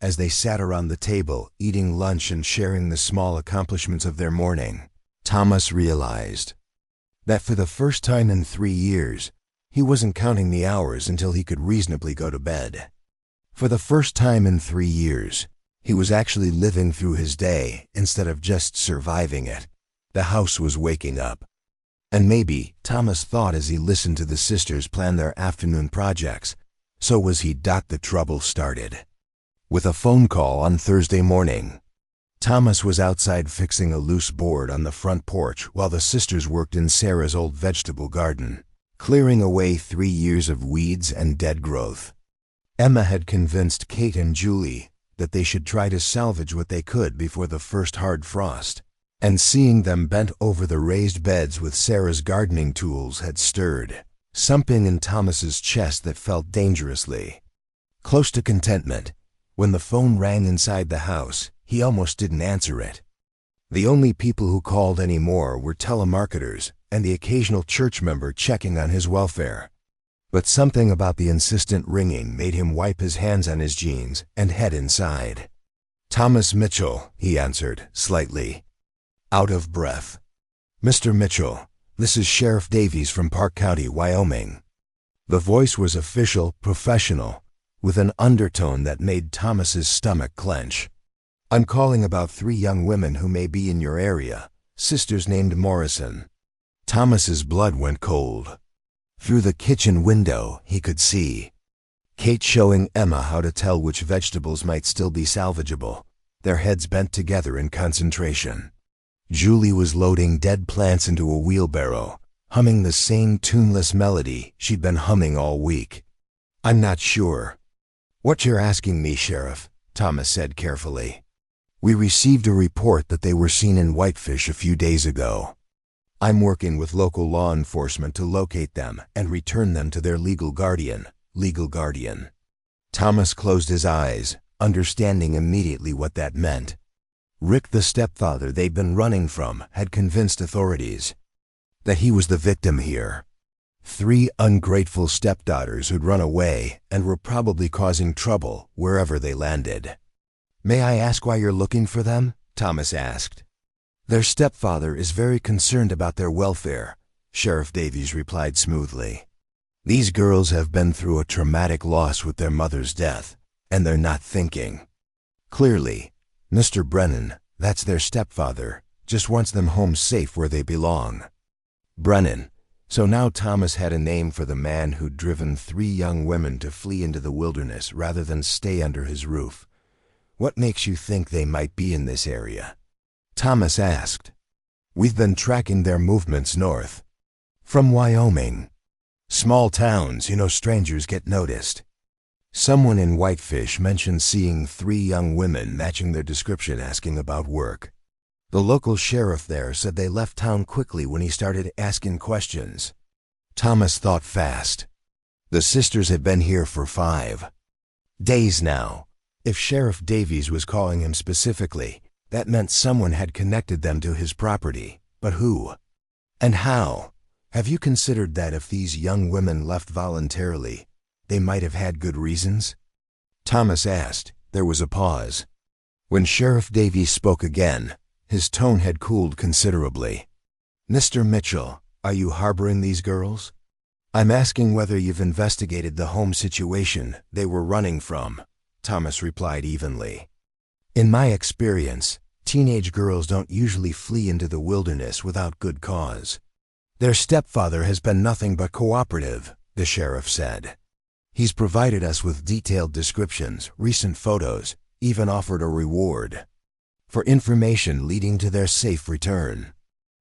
As they sat around the table, eating lunch and sharing the small accomplishments of their morning, Thomas realized that for the first time in 3 years, he wasn't counting the hours until he could reasonably go to bed. For the first time in 3 years, He was actually living through his day instead of just surviving it. The house was waking up. And maybe, Thomas thought as he listened to the sisters plan their afternoon projects, so was he. The trouble started with a phone call on Thursday morning. Thomas was outside fixing a loose board on the front porch while the sisters worked in Sarah's old vegetable garden, clearing away 3 years of weeds and dead growth. Emma had convinced Kate and Julie that they should try to salvage what they could before the first hard frost, and seeing them bent over the raised beds with Sarah's gardening tools had stirred something in Thomas's chest that felt dangerously close to contentment. When the phone rang inside the house, he almost didn't answer it. The only people who called anymore were telemarketers and the occasional church member checking on his welfare. But something about the insistent ringing made him wipe his hands on his jeans and head inside. "Thomas Mitchell," he answered, slightly out of breath. "Mr. Mitchell, this is Sheriff Davies from Park County, Wyoming." The voice was official, professional, with an undertone that made Thomas's stomach clench. "I'm calling about 3 young women who may be in your area, sisters named Morrison." Thomas's blood went cold. Through the kitchen window, he could see Kate showing Emma how to tell which vegetables might still be salvageable, their heads bent together in concentration. Julie was loading dead plants into a wheelbarrow, humming the same tuneless melody she'd been humming all week. "I'm not sure what you're asking me, Sheriff," Thomas said carefully. "We received a report that they were seen in Whitefish a few days ago. I'm working with local law enforcement to locate them and return them to their legal guardian." Thomas closed his eyes, understanding immediately what that meant. Rick, the stepfather they'd been running from, had convinced authorities that he was the victim here. 3 ungrateful stepdaughters who'd run away and were probably causing trouble wherever they landed. "May I ask why you're looking for them?" Thomas asked. "Their stepfather is very concerned about their welfare," Sheriff Davies replied smoothly. "These girls have been through a traumatic loss with their mother's death, and they're not thinking clearly. Mr. Brennan, that's their stepfather, just wants them home safe where they belong." Brennan. So now Thomas had a name for the man who'd driven 3 young women to flee into the wilderness rather than stay under his roof. "What makes you think they might be in this area?" Thomas asked. "We've been tracking their movements north from Wyoming. Small towns, strangers get noticed. Someone in Whitefish mentioned seeing 3 young women matching their description asking about work. The local sheriff there said they left town quickly when he started asking questions." Thomas thought fast. The sisters had been here for 5 days now. If Sheriff Davies was calling him specifically, that meant someone had connected them to his property. But who? And how? "Have you considered that if these young women left voluntarily, they might have had good reasons?" Thomas asked. There was a pause. When Sheriff Davies spoke again, his tone had cooled considerably. "Mr. Mitchell, are you harboring these girls?" "I'm asking whether you've investigated the home situation they were running from," Thomas replied evenly. "In my experience, teenage girls don't usually flee into the wilderness without good cause." "Their stepfather has been nothing but cooperative," the sheriff said. "He's provided us with detailed descriptions, recent photos, even offered a reward for information leading to their safe return.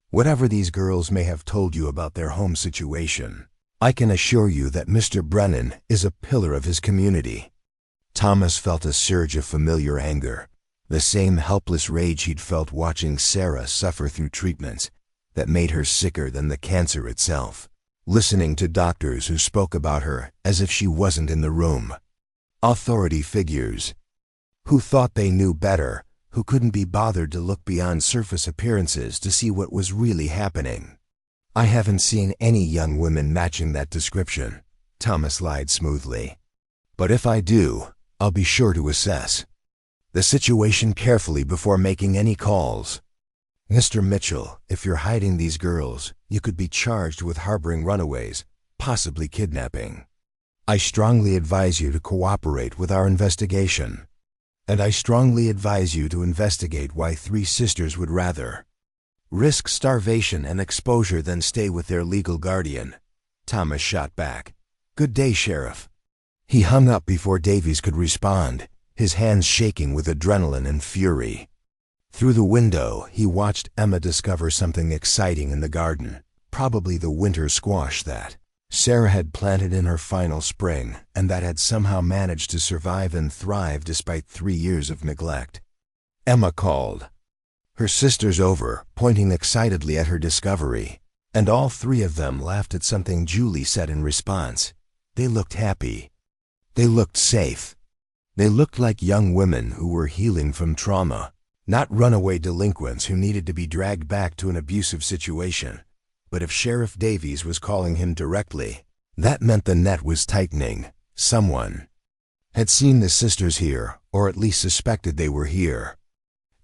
Whatever these girls may have told you about their home situation, I can assure you that Mr. Brennan is a pillar of his community." Thomas felt a surge of familiar anger, the same helpless rage he'd felt watching Sarah suffer through treatments that made her sicker than the cancer itself, listening to doctors who spoke about her as if she wasn't in the room. Authority figures who thought they knew better, who couldn't be bothered to look beyond surface appearances to see what was really happening. "I haven't seen any young women matching that description," Thomas lied smoothly. "But if I do, I'll be sure to assess the situation carefully before making any calls. Mr. Mitchell, if you're hiding these girls, you could be charged with harboring runaways, possibly kidnapping. I strongly advise you to cooperate with our investigation." And I strongly advise you to investigate why 3 sisters would rather risk starvation and exposure than stay with their legal guardian. Thomas shot back. Good day, Sheriff. He hung up before Davies could respond, his hands shaking with adrenaline and fury. Through the window, he watched Emma discover something exciting in the garden, probably the winter squash that Sarah had planted in her final spring and that had somehow managed to survive and thrive despite 3 years of neglect. Emma called. Her sisters over, pointing excitedly at her discovery, and all 3 of them laughed at something Julie said in response. They looked happy. They looked safe. They looked like young women who were healing from trauma, not runaway delinquents who needed to be dragged back to an abusive situation. But if Sheriff Davies was calling him directly, that meant the net was tightening. Someone had seen the sisters here, or at least suspected they were here.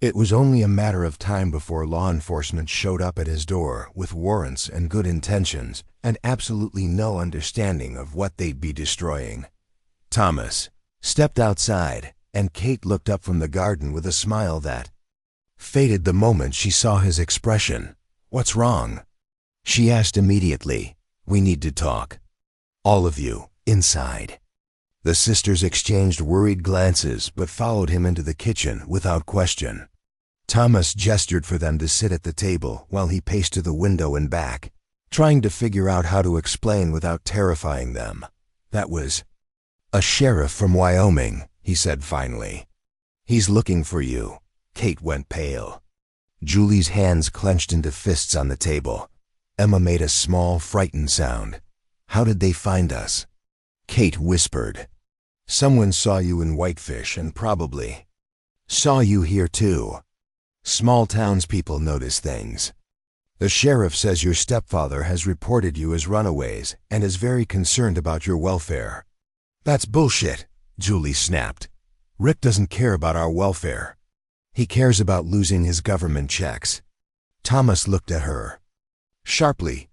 It was only a matter of time before law enforcement showed up at his door with warrants and good intentions and absolutely no understanding of what they'd be destroying. Thomas stepped outside, and Kate looked up from the garden with a smile that faded the moment she saw his expression. What's wrong? She asked immediately. We need to talk. All of you, inside. The sisters exchanged worried glances but followed him into the kitchen without question. Thomas gestured for them to sit at the table while he paced to the window and back, trying to figure out how to explain without terrifying them. That was a sheriff from Wyoming, he said finally. He's looking for you. Kate went pale. Julie's hands clenched into fists on the table. Emma made a small, frightened sound. How did they find us? Kate whispered. Someone saw you in Whitefish and probably saw you here too. Small townspeople notice things. The sheriff says your stepfather has reported you as runaways and is very concerned about your welfare. That's bullshit, Julie snapped. Rick doesn't care about our welfare. He cares about losing his government checks. Thomas looked at her sharply.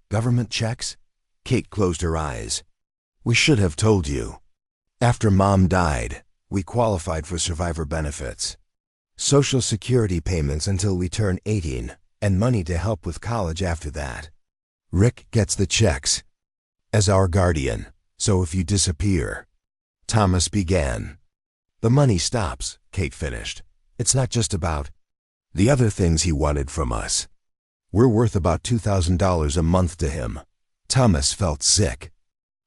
Government checks? Kate closed her eyes. We should have told you. After Mom died, we qualified for survivor benefits. Social Security payments until we turn 18, and money to help with college after that. Rick gets the checks as our guardian, so if you disappear. Thomas began. The money stops, Kate finished. It's not just about the other things he wanted from us. We're worth about $2,000 a month to him. Thomas felt sick.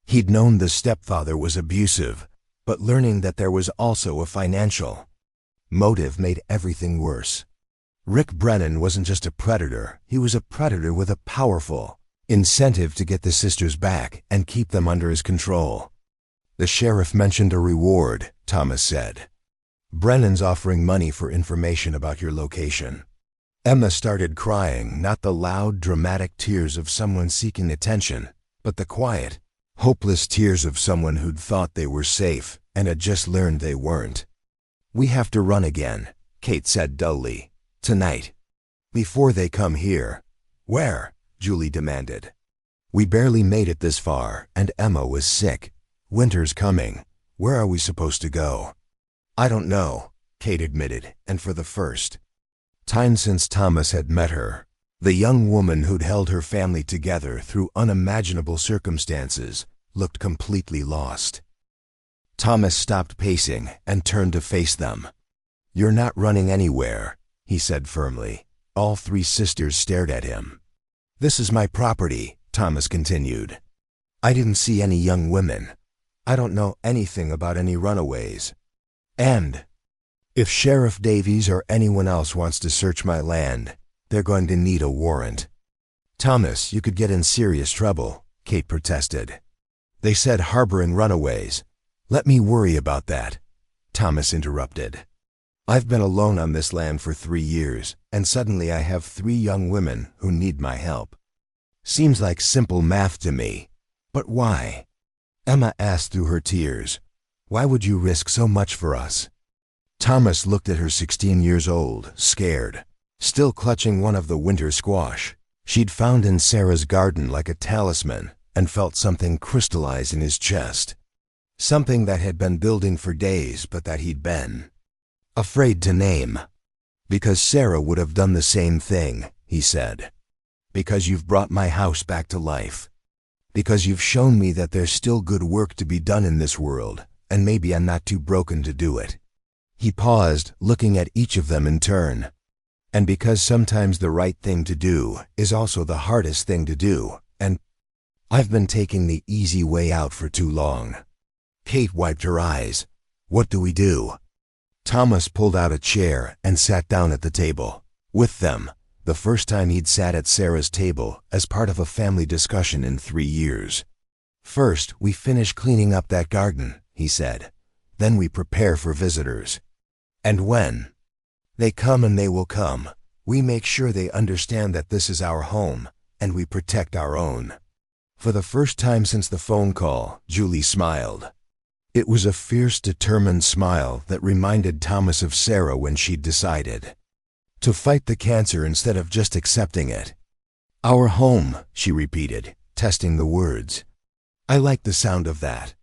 He'd known the stepfather was abusive, but learning that there was also a financial motive made everything worse. Rick Brennan wasn't just a predator, he was a predator with a powerful incentive to get the sisters back and keep them under his control. The sheriff mentioned a reward, Thomas said. Brennan's offering money for information about your location. Emma started crying, not the loud, dramatic tears of someone seeking attention, but the quiet, hopeless tears of someone who'd thought they were safe and had just learned they weren't. We have to run again, Kate said dully. Tonight. Before they come here. Where? Julie demanded. We barely made it this far, and Emma was sick. Winter's coming. Where are we supposed to go? I don't know, Kate admitted, and for the first time since Thomas had met her, the young woman who'd held her family together through unimaginable circumstances looked completely lost. Thomas stopped pacing and turned to face them. You're not running anywhere, he said firmly. All 3 sisters stared at him. This is my property, Thomas continued. I didn't see any young women. I don't know anything about any runaways. And if Sheriff Davies or anyone else wants to search my land, they're going to need a warrant. Thomas, you could get in serious trouble, Kate protested. They said harboring runaways. Let me worry about that, Thomas interrupted. I've been alone on this land for 3 years, and suddenly I have 3 young women who need my help. Seems like simple math to me. But why? Emma asked through her tears. Why would you risk so much for us? Thomas looked at her 16 years old, scared, still clutching one of the winter squash she'd found in Sarah's garden like a talisman, and felt something crystallize in his chest. Something that had been building for days, but that he'd been Afraid to name. Because Sarah would have done the same thing, he said. Because you've brought my house back to life. Because you've shown me that there's still good work to be done in this world, and maybe I'm not too broken to do it. He paused, looking at each of them in turn. And because sometimes the right thing to do is also the hardest thing to do, and I've been taking the easy way out for too long. Kate wiped her eyes. What do we do? Thomas pulled out a chair and sat down at the table. With them, the first time he'd sat at Sarah's table as part of a family discussion in 3 years. First, we finish cleaning up that garden, he said. Then we prepare for visitors. And when they come, and they will come, we make sure they understand that this is our home, and we protect our own. For the first time since the phone call, Julie smiled. It was a fierce, determined smile that reminded Thomas of Sarah when she'd decided to fight the cancer instead of just accepting it. Our home, she repeated, testing the words. I like the sound of that.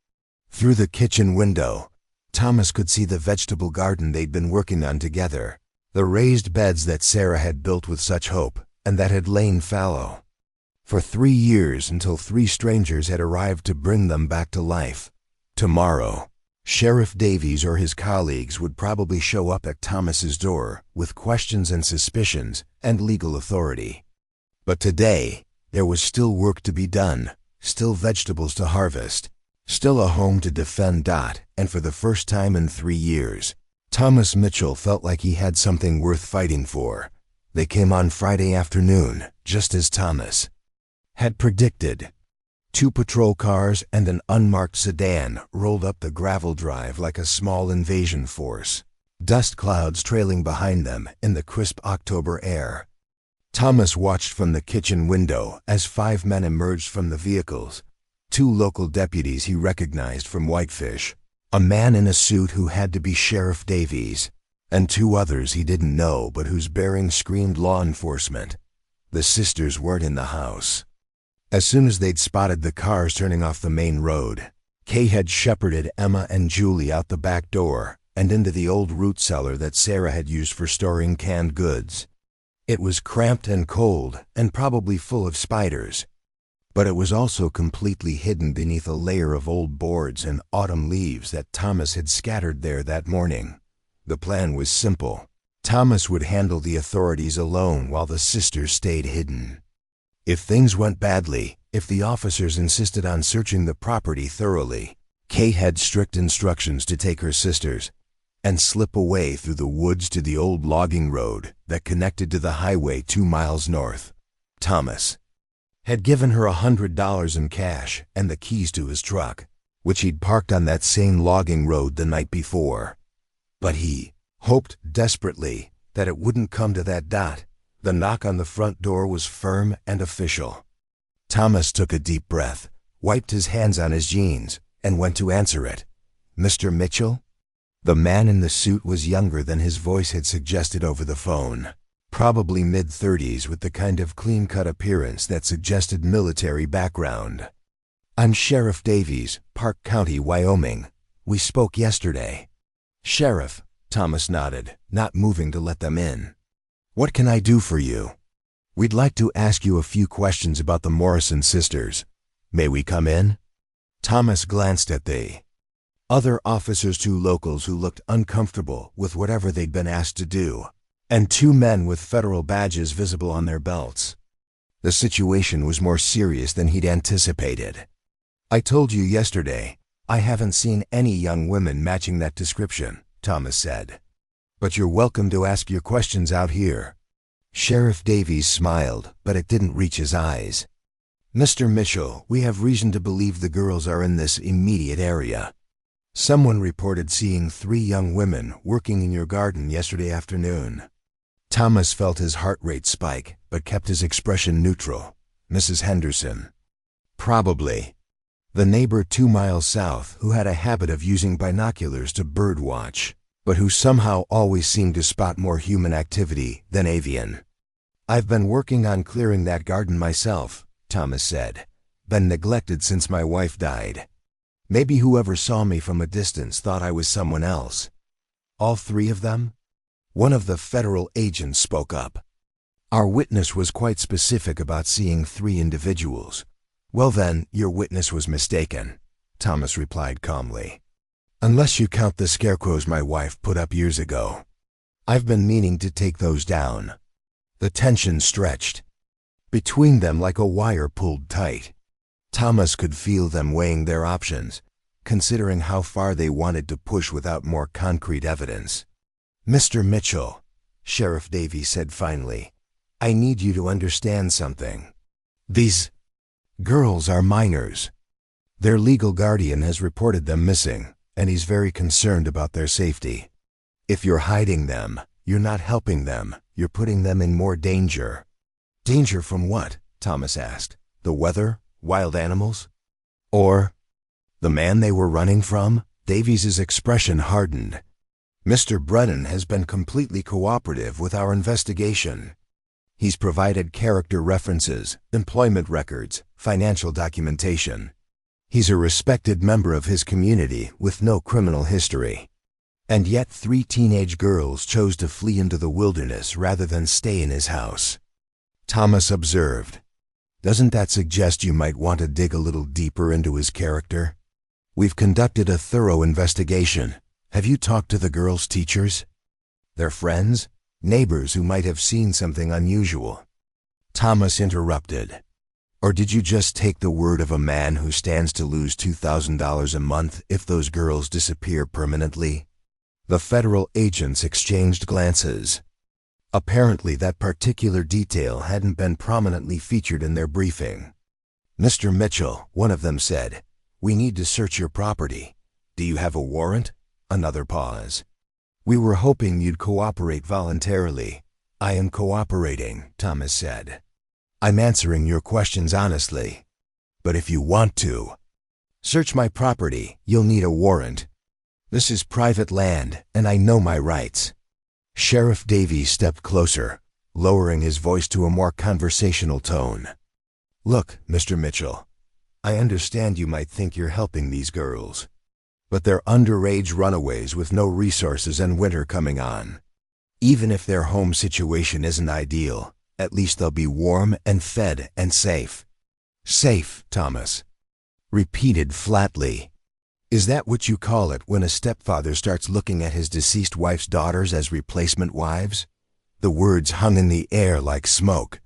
Through the kitchen window, Thomas could see the vegetable garden they'd been working on together, the raised beds that Sarah had built with such hope and that had lain fallow for 3 years until 3 strangers had arrived to bring them back to life. Tomorrow, Sheriff Davies or his colleagues would probably show up at Thomas's door with questions and suspicions and legal authority. But today, there was still work to be done, still vegetables to harvest, still a home to defend. And for the first time in 3 years, Thomas Mitchell felt like he had something worth fighting for. They came on Friday afternoon, just as Thomas had predicted. 2 patrol cars and an unmarked sedan rolled up the gravel drive like a small invasion force, dust clouds trailing behind them in the crisp October air. Thomas watched from the kitchen window as 5 men emerged from the vehicles, 2 local deputies he recognized from Whitefish, a man in a suit who had to be Sheriff Davies, and 2 others he didn't know but whose bearing screamed law enforcement. The sisters weren't in the house. As soon as they'd spotted the cars turning off the main road, Kay had shepherded Emma and Julie out the back door and into the old root cellar that Sarah had used for storing canned goods. It was cramped and cold and probably full of spiders, but it was also completely hidden beneath a layer of old boards and autumn leaves that Thomas had scattered there that morning. The plan was simple. Thomas would handle the authorities alone while the sisters stayed hidden. If things went badly, if the officers insisted on searching the property thoroughly, Kay had strict instructions to take her sisters and slip away through the woods to the old logging road that connected to the highway 2 miles north. Thomas had given her $100 in cash and the keys to his truck, which he'd parked on that same logging road the night before. But he hoped desperately that it wouldn't come to that. The knock on the front door was firm and official. Thomas took a deep breath, wiped his hands on his jeans, and went to answer it. Mr. Mitchell? The man in the suit was younger than his voice had suggested over the phone, probably mid-30s with the kind of clean-cut appearance that suggested military background. I'm Sheriff Davies, Park County, Wyoming. We spoke yesterday. Sheriff, Thomas nodded, not moving to let them in. What can I do for you? We'd like to ask you a few questions about the Morrison sisters. May we come in? Thomas glanced at the other officers, 2 locals who looked uncomfortable with whatever they'd been asked to do, and 2 men with federal badges visible on their belts. The situation was more serious than he'd anticipated. I told you yesterday, I haven't seen any young women matching that description, Thomas said. But you're welcome to ask your questions out here. Sheriff Davies smiled, but it didn't reach his eyes. Mr. Mitchell, we have reason to believe the girls are in this immediate area. Someone reported seeing 3 young women working in your garden yesterday afternoon. Thomas felt his heart rate spike, but kept his expression neutral. Mrs. Henderson. Probably. The neighbor 2 miles south who had a habit of using binoculars to bird watch, but who somehow always seemed to spot more human activity than avian. I've been working on clearing that garden myself, Thomas said. Been neglected since my wife died. Maybe whoever saw me from a distance thought I was someone else. All three of them? One of the federal agents spoke up. Our witness was quite specific about seeing 3 individuals. Well then, your witness was mistaken, Thomas replied calmly. Unless you count the scarecrows my wife put up years ago. I've been meaning to take those down. The tension stretched between them like a wire pulled tight. Thomas could feel them weighing their options, considering how far they wanted to push without more concrete evidence. Mr. Mitchell, Sheriff Davies said finally, I need you to understand something. These girls are minors. Their legal guardian has reported them missing, and he's very concerned about their safety. If you're hiding them, you're not helping them, you're putting them in more danger. Danger from what? Thomas asked. The weather? Wild animals? Or the man they were running from? Davies's expression hardened. Mr. Brennan has been completely cooperative with our investigation. He's provided character references, employment records, financial documentation. He's a respected member of his community with no criminal history. And yet 3 teenage girls chose to flee into the wilderness rather than stay in his house. Thomas observed. Doesn't that suggest you might want to dig a little deeper into his character? We've conducted a thorough investigation. Have you talked to the girls' teachers? Their friends? Neighbors who might have seen something unusual? Thomas interrupted. Or did you just take the word of a man who stands to lose $2,000 a month if those girls disappear permanently? The federal agents exchanged glances. Apparently that particular detail hadn't been prominently featured in their briefing. Mr. Mitchell, one of them said, we need to search your property. Do you have a warrant? Another pause. We were hoping you'd cooperate voluntarily. I am cooperating, Thomas said. I'm answering your questions honestly. But if you want to search my property, you'll need a warrant. This is private land, and I know my rights. Sheriff Davies stepped closer, lowering his voice to a more conversational tone. Look, Mr. Mitchell, I understand you might think you're helping these girls, but they're underage runaways with no resources and winter coming on. Even if their home situation isn't ideal, at least they'll be warm and fed and safe. Safe, Thomas repeated flatly. Is that what you call it when a stepfather starts looking at his deceased wife's daughters as replacement wives? The words hung in the air like smoke.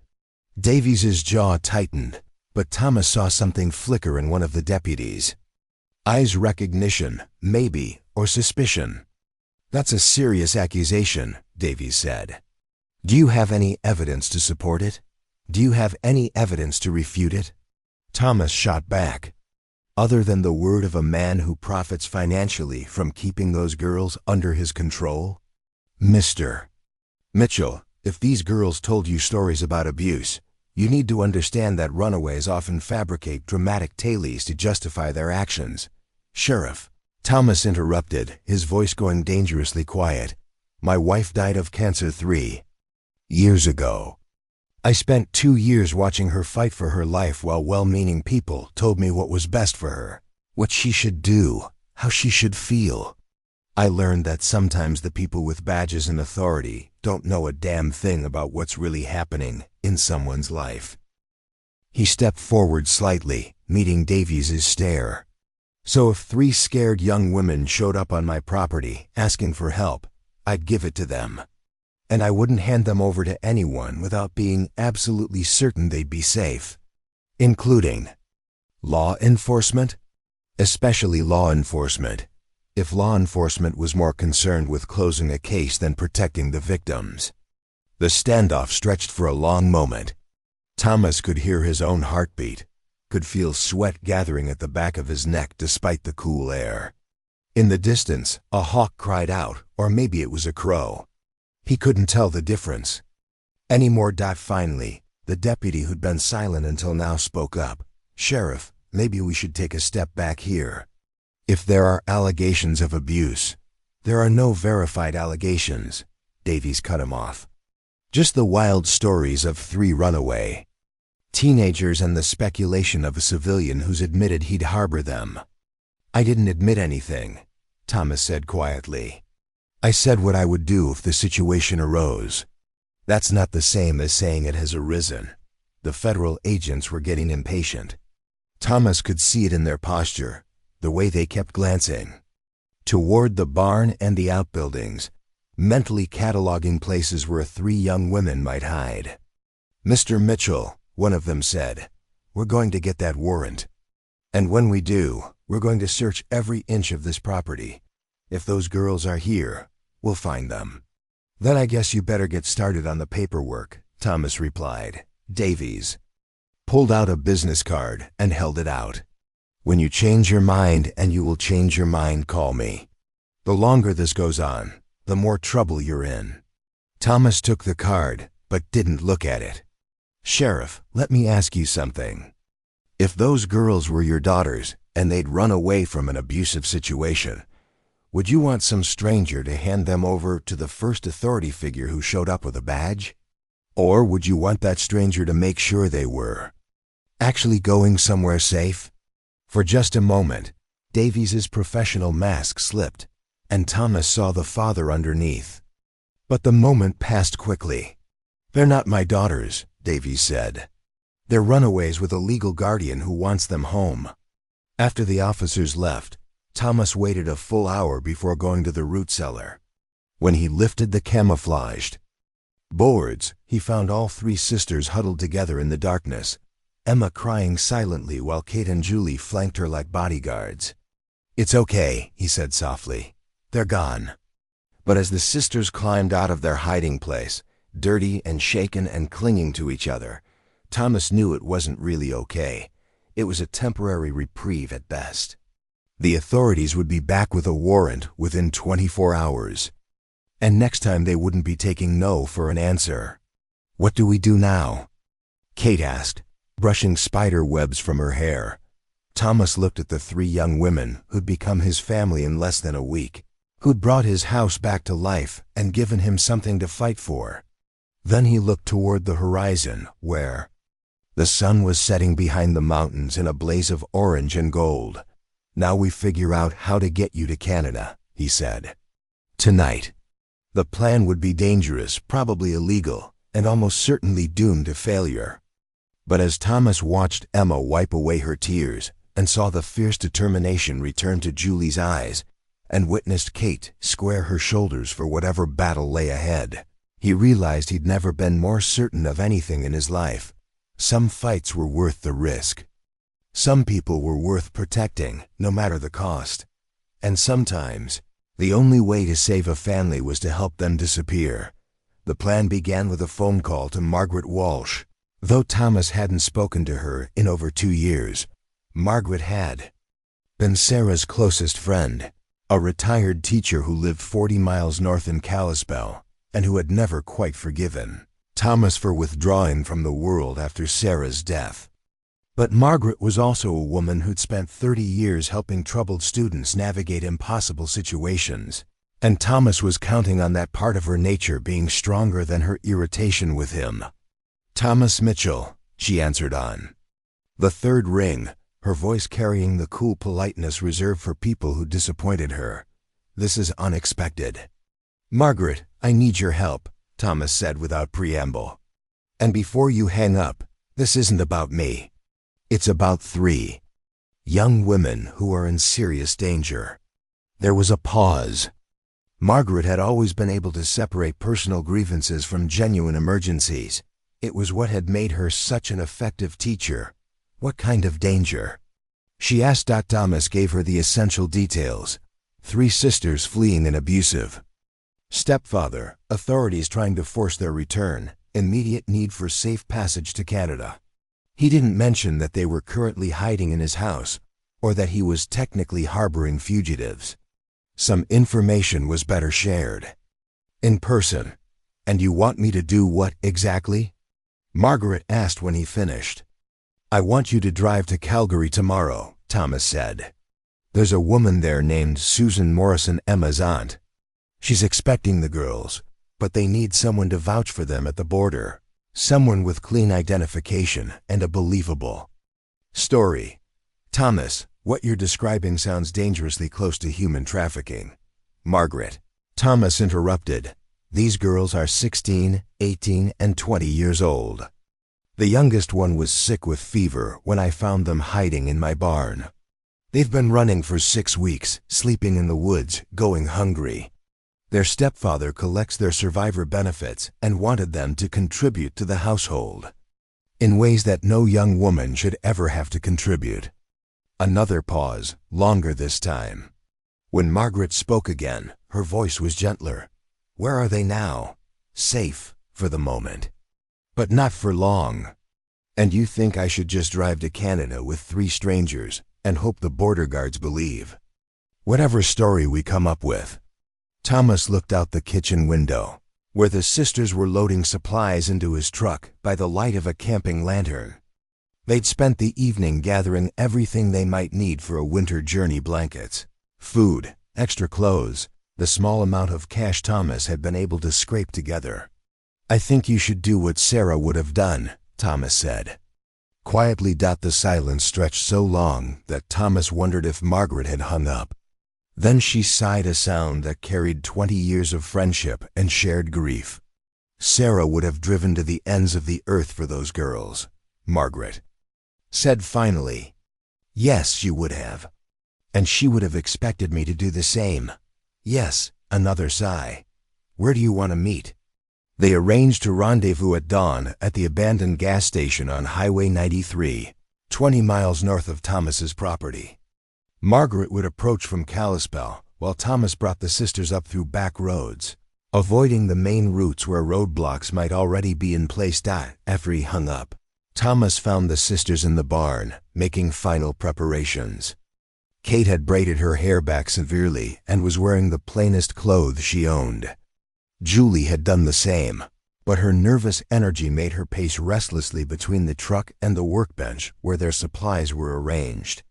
Davies's jaw tightened, but Thomas saw something flicker in one of the deputies. Eyes recognition, maybe, or suspicion. That's a serious accusation, Davies said. Do you have any evidence to support it? Do you have any evidence to refute it? Thomas shot back. Other than the word of a man who profits financially from keeping those girls under his control? Mr. Mitchell, if these girls told you stories about abuse, you need to understand that runaways often fabricate dramatic tales to justify their actions. Sheriff, Thomas interrupted, his voice going dangerously quiet. My wife died of cancer 3 years ago. I spent 2 years watching her fight for her life while well-meaning people told me what was best for her, what she should do, how she should feel. I learned that sometimes the people with badges and authority don't know a damn thing about what's really happening in someone's life. He stepped forward slightly, meeting Davies's stare. So if 3 scared young women showed up on my property asking for help, I'd give it to them. And I wouldn't hand them over to anyone without being absolutely certain they'd be safe. Including law enforcement? Especially law enforcement. If law enforcement was more concerned with closing a case than protecting the victims. The standoff stretched for a long moment. Thomas could hear his own heartbeat, could feel sweat gathering at the back of his neck despite the cool air. In the distance, a hawk cried out, or maybe it was a crow. He couldn't tell the difference anymore. Finally, the deputy who'd been silent until now spoke up. Sheriff, maybe we should take a step back here. If there are allegations of abuse, there are no verified allegations. Davies cut him off. Just the wild stories of 3 runaway teenagers and the speculation of a civilian who's admitted he'd harbor them. I didn't admit anything, Thomas said quietly. I said what I would do if the situation arose. That's not the same as saying it has arisen. The federal agents were getting impatient. Thomas could see it in their posture, the way they kept glancing toward the barn and the outbuildings, mentally cataloging places where 3 young women might hide. "Mr. Mitchell," one of them said, "we're going to get that warrant. And when we do, we're going to search every inch of this property. If those girls are here, we'll find them." "Then I guess you better get started on the paperwork," Thomas replied. Davies pulled out a business card and held it out. "When you change your mind, and you will change your mind, call me. The longer this goes on, the more trouble you're in." Thomas took the card, but didn't look at it. "Sheriff, let me ask you something. If those girls were your daughters, and they'd run away from an abusive situation, would you want some stranger to hand them over to the first authority figure who showed up with a badge? Or would you want that stranger to make sure they were actually going somewhere safe?" For just a moment, Davies's professional mask slipped, and Thomas saw the father underneath. But the moment passed quickly. "They're not my daughters," Davies said. "They're runaways with a legal guardian who wants them home." After the officers left, Thomas waited a full hour before going to the root cellar. When he lifted the camouflaged boards, he found all 3 sisters huddled together in the darkness, Emma crying silently while Kate and Julie flanked her like bodyguards. "It's okay," he said softly. "They're gone." But as the sisters climbed out of their hiding place, dirty and shaken and clinging to each other, Thomas knew it wasn't really okay. It was a temporary reprieve at best. The authorities would be back with a warrant within 24 hours. And next time they wouldn't be taking no for an answer. "What do we do now?" Kate asked, brushing spider webs from her hair. Thomas looked at the 3 young women who'd become his family in less than a week, who'd brought his house back to life and given him something to fight for. Then he looked toward the horizon, where the sun was setting behind the mountains in a blaze of orange and gold. "Now we figure out how to get you to Canada," he said. "Tonight." The plan would be dangerous, probably illegal, and almost certainly doomed to failure. But as Thomas watched Emma wipe away her tears and saw the fierce determination return to Julie's eyes, and witnessed Kate square her shoulders for whatever battle lay ahead, he realized he'd never been more certain of anything in his life. Some fights were worth the risk. Some people were worth protecting, no matter the cost. And sometimes, the only way to save a family was to help them disappear. The plan began with a phone call to Margaret Walsh. Though Thomas hadn't spoken to her in over 2 years, Margaret had been Sarah's closest friend, a retired teacher who lived 40 miles north in Kalispell and who had never quite forgiven Thomas for withdrawing from the world after Sarah's death. But Margaret was also a woman who'd spent 30 years helping troubled students navigate impossible situations, and Thomas was counting on that part of her nature being stronger than her irritation with him. "Thomas Mitchell," she answered on the 3rd ring, her voice carrying the cool politeness reserved for people who disappointed her. "This is unexpected." "Margaret, I need your help," Thomas said without preamble. "And before you hang up, this isn't about me. It's about 3 young women who are in serious danger." There was a pause. Margaret had always been able to separate personal grievances from genuine emergencies. It was what had made her such an effective teacher. What kind of danger? She asked. Thomas gave her the essential details. 3 sisters fleeing an abusive stepfather, authorities trying to force their return, immediate need for safe passage to Canada. He didn't mention that they were currently hiding in his house, or that he was technically harboring fugitives. Some information was better shared in person. "And you want me to do what exactly?" Margaret asked when he finished. "I want you to drive to Calgary tomorrow," Thomas said. "There's a woman there named Susan Morrison, Emma's aunt. She's expecting the girls, but they need someone to vouch for them at the border. Someone with clean identification and a believable story." "Thomas, what you're describing sounds dangerously close to human trafficking." "Margaret, Thomas interrupted. These girls are 16, 18, and 20 years old. The youngest one was sick with fever when I found them hiding in my barn. They've been running for 6 weeks, sleeping in the woods, going hungry. Their stepfather collects their survivor benefits and wanted them to contribute to the household in ways that no young woman should ever have to contribute. Another pause, longer this time. When Margaret spoke again, her voice was gentler. Where are they now? Safe, for the moment. But not for long. And you think I should just drive to Canada with 3 strangers and hope the border guards believe? Whatever story we come up with. Thomas looked out the kitchen window, where the sisters were loading supplies into his truck by the light of a camping lantern. They'd spent the evening gathering everything they might need for a winter journey: blankets, food, extra clothes, the small amount of cash Thomas had been able to scrape together. I think you should do what Sarah would have done, Thomas said. Quietly. The silence stretched so long that Thomas wondered if Margaret had hung up. Then she sighed, a sound that carried 20 years of friendship and shared grief. Sarah would have driven to the ends of the earth for those girls, Margaret said finally. Yes, she would have. And she would have expected me to do the same. Yes, another sigh. Where do you want to meet? They arranged to rendezvous at dawn at the abandoned gas station on Highway 93, 20 miles north of Thomas's property. Margaret would approach from Kalispell, while Thomas brought the sisters up through back roads, avoiding the main routes where roadblocks might already be in place. After he hung up, Thomas found the sisters in the barn, making final preparations. Kate had braided her hair back severely and was wearing the plainest clothes she owned. Julie had done the same, but her nervous energy made her pace restlessly between the truck and the workbench where their supplies were arranged.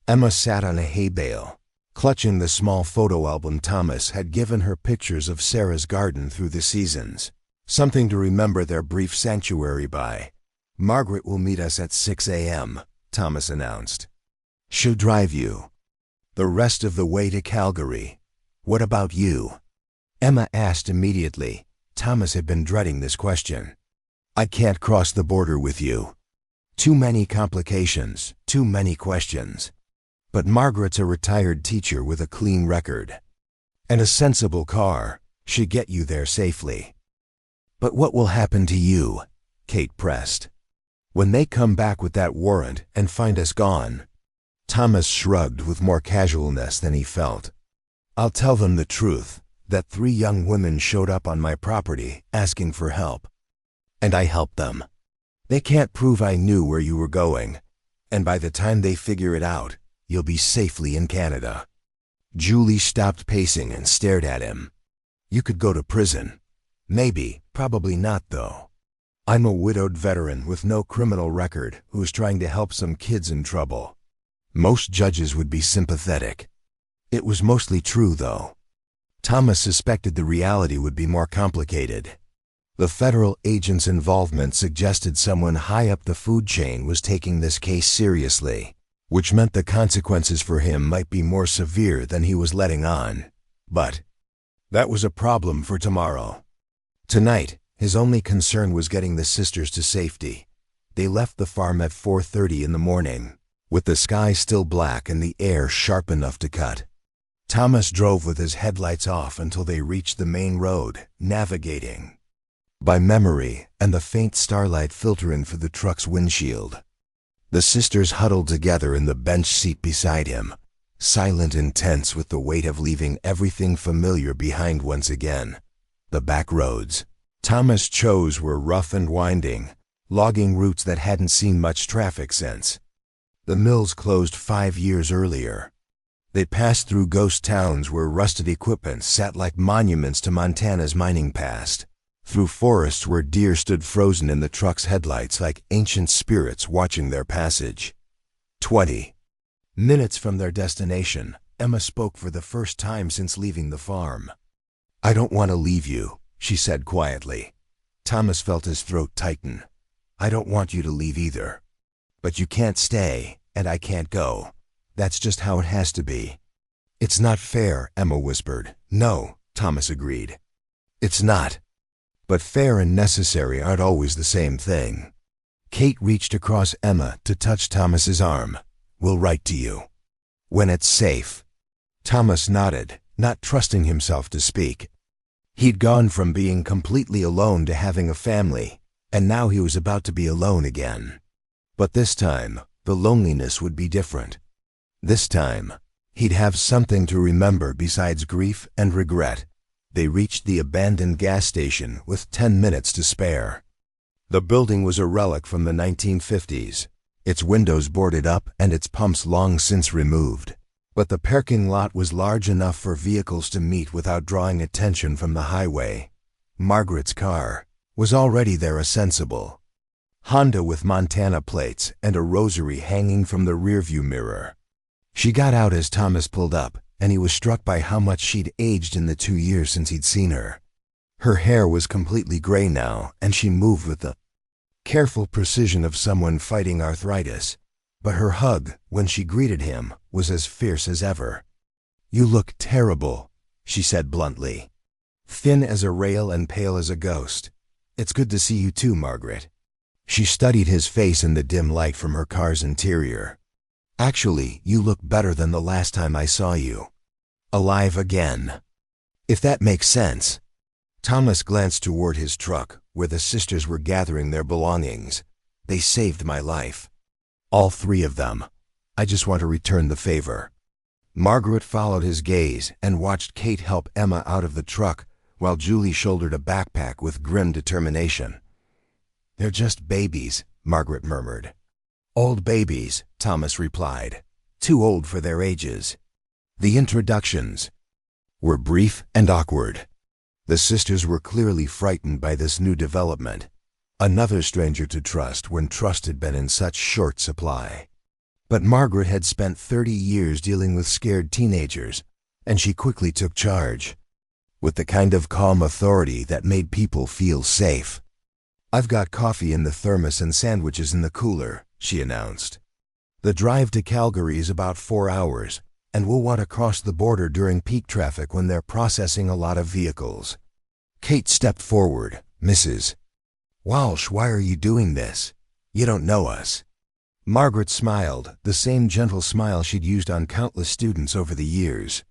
Emma sat on a hay bale, clutching the small photo album Thomas had given her, pictures of Sarah's garden through the seasons, something to remember their brief sanctuary by. Margaret will meet us at 6 a.m., Thomas announced. She'll drive you the rest of the way to Calgary. What about you? Emma asked immediately. Thomas had been dreading this question. I can't cross the border with you. Too many complications, too many questions. But Margaret's a retired teacher with a clean record. And a sensible car. She'd get you there safely. But what will happen to you? Kate pressed. When they come back with that warrant and find us gone? Thomas shrugged with more casualness than he felt. I'll tell them the truth, that 3 young women showed up on my property asking for help. And I helped them. They can't prove I knew where you were going. And by the time they figure it out, you'll be safely in Canada. Julie stopped pacing and stared at him. You could go to prison. Maybe, probably not though. I'm a widowed veteran with no criminal record who's trying to help some kids in trouble. Most judges would be sympathetic. It was mostly true though. Thomas suspected the reality would be more complicated. The federal agent's involvement suggested someone high up the food chain was taking this case seriously, which meant the consequences for him might be more severe than he was letting on. But that was a problem for tomorrow. Tonight, his only concern was getting the sisters to safety. They left the farm at 4:30 in the morning, with the sky still black and the air sharp enough to cut. Thomas drove with his headlights off until they reached the main road, navigating by memory and the faint starlight filtering through the truck's windshield. The sisters huddled together in the bench seat beside him, silent and tense with the weight of leaving everything familiar behind once again. The back roads Thomas chose were rough and winding, logging routes that hadn't seen much traffic since. The mills closed 5 years earlier. They passed through ghost towns where rusted equipment sat like monuments to Montana's mining past, through forests where deer stood frozen in the truck's headlights like ancient spirits watching their passage. 20 minutes from their destination, Emma spoke for the first time since leaving the farm. I don't want to leave you, she said quietly. Thomas felt his throat tighten. I don't want you to leave either. But you can't stay, and I can't go. That's just how it has to be. It's not fair, Emma whispered. No, Thomas agreed. It's not. But fair and necessary aren't always the same thing. Kate reached across Emma to touch Thomas's arm. We'll write to you. When it's safe. Thomas nodded, not trusting himself to speak. He'd gone from being completely alone to having a family, and now he was about to be alone again. But this time, the loneliness would be different. This time, he'd have something to remember besides grief and regret. They reached the abandoned gas station with 10 minutes to spare. The building was a relic from the 1950s, its windows boarded up and its pumps long since removed. But the parking lot was large enough for vehicles to meet without drawing attention from the highway. Margaret's car was already there, a sensible Honda with Montana plates and a rosary hanging from the rearview mirror. She got out as Thomas pulled up, and he was struck by how much she'd aged in the 2 years since he'd seen her. Her hair was completely gray now, and she moved with the careful precision of someone fighting arthritis. But her hug, when she greeted him, was as fierce as ever. You look terrible, she said bluntly. Thin as a rail and pale as a ghost. It's good to see you too, Margaret. She studied his face in the dim light from her car's interior. Actually, you look better than the last time I saw you. Alive again. If that makes sense. Thomas glanced toward his truck, where the sisters were gathering their belongings. They saved my life. All 3 of them. I just want to return the favor. Margaret followed his gaze and watched Kate help Emma out of the truck while Julie shouldered a backpack with grim determination. They're just babies, Margaret murmured. Old babies, Thomas replied. Too old for their ages. The introductions were brief and awkward. The sisters were clearly frightened by this new development. Another stranger to trust when trust had been in such short supply. But Margaret had spent 30 years dealing with scared teenagers, and she quickly took charge, with the kind of calm authority that made people feel safe. I've got coffee in the thermos and sandwiches in the cooler, she announced. The drive to Calgary is about 4 hours, and we'll want to cross the border during peak traffic when they're processing a lot of vehicles. Kate stepped forward. Mrs. Walsh, why are you doing this? You don't know us. Margaret smiled, the same gentle smile she'd used on countless students over the years.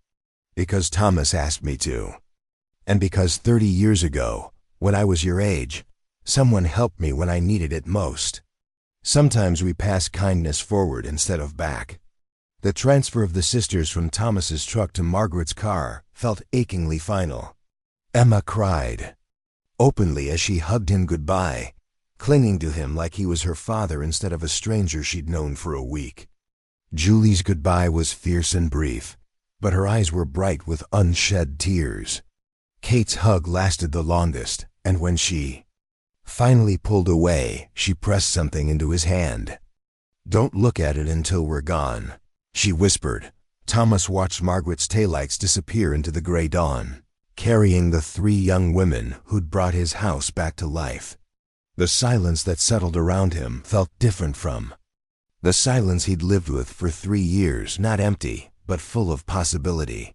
Because Thomas asked me to. And because 30 years ago, when I was your age, someone helped me when I needed it most. Sometimes we pass kindness forward instead of back. The transfer of the sisters from Thomas's truck to Margaret's car felt achingly final. Emma cried openly as she hugged him goodbye, clinging to him like he was her father instead of a stranger she'd known for a week. Julie's goodbye was fierce and brief, but her eyes were bright with unshed tears. Kate's hug lasted the longest, and when she finally pulled away, she pressed something into his hand. Don't look at it until we're gone, she whispered. Thomas watched Margaret's taillights disappear into the gray dawn, carrying the 3 young women who'd brought his house back to life. The silence that settled around him felt different from the silence he'd lived with for 3 years, not empty, but full of possibility.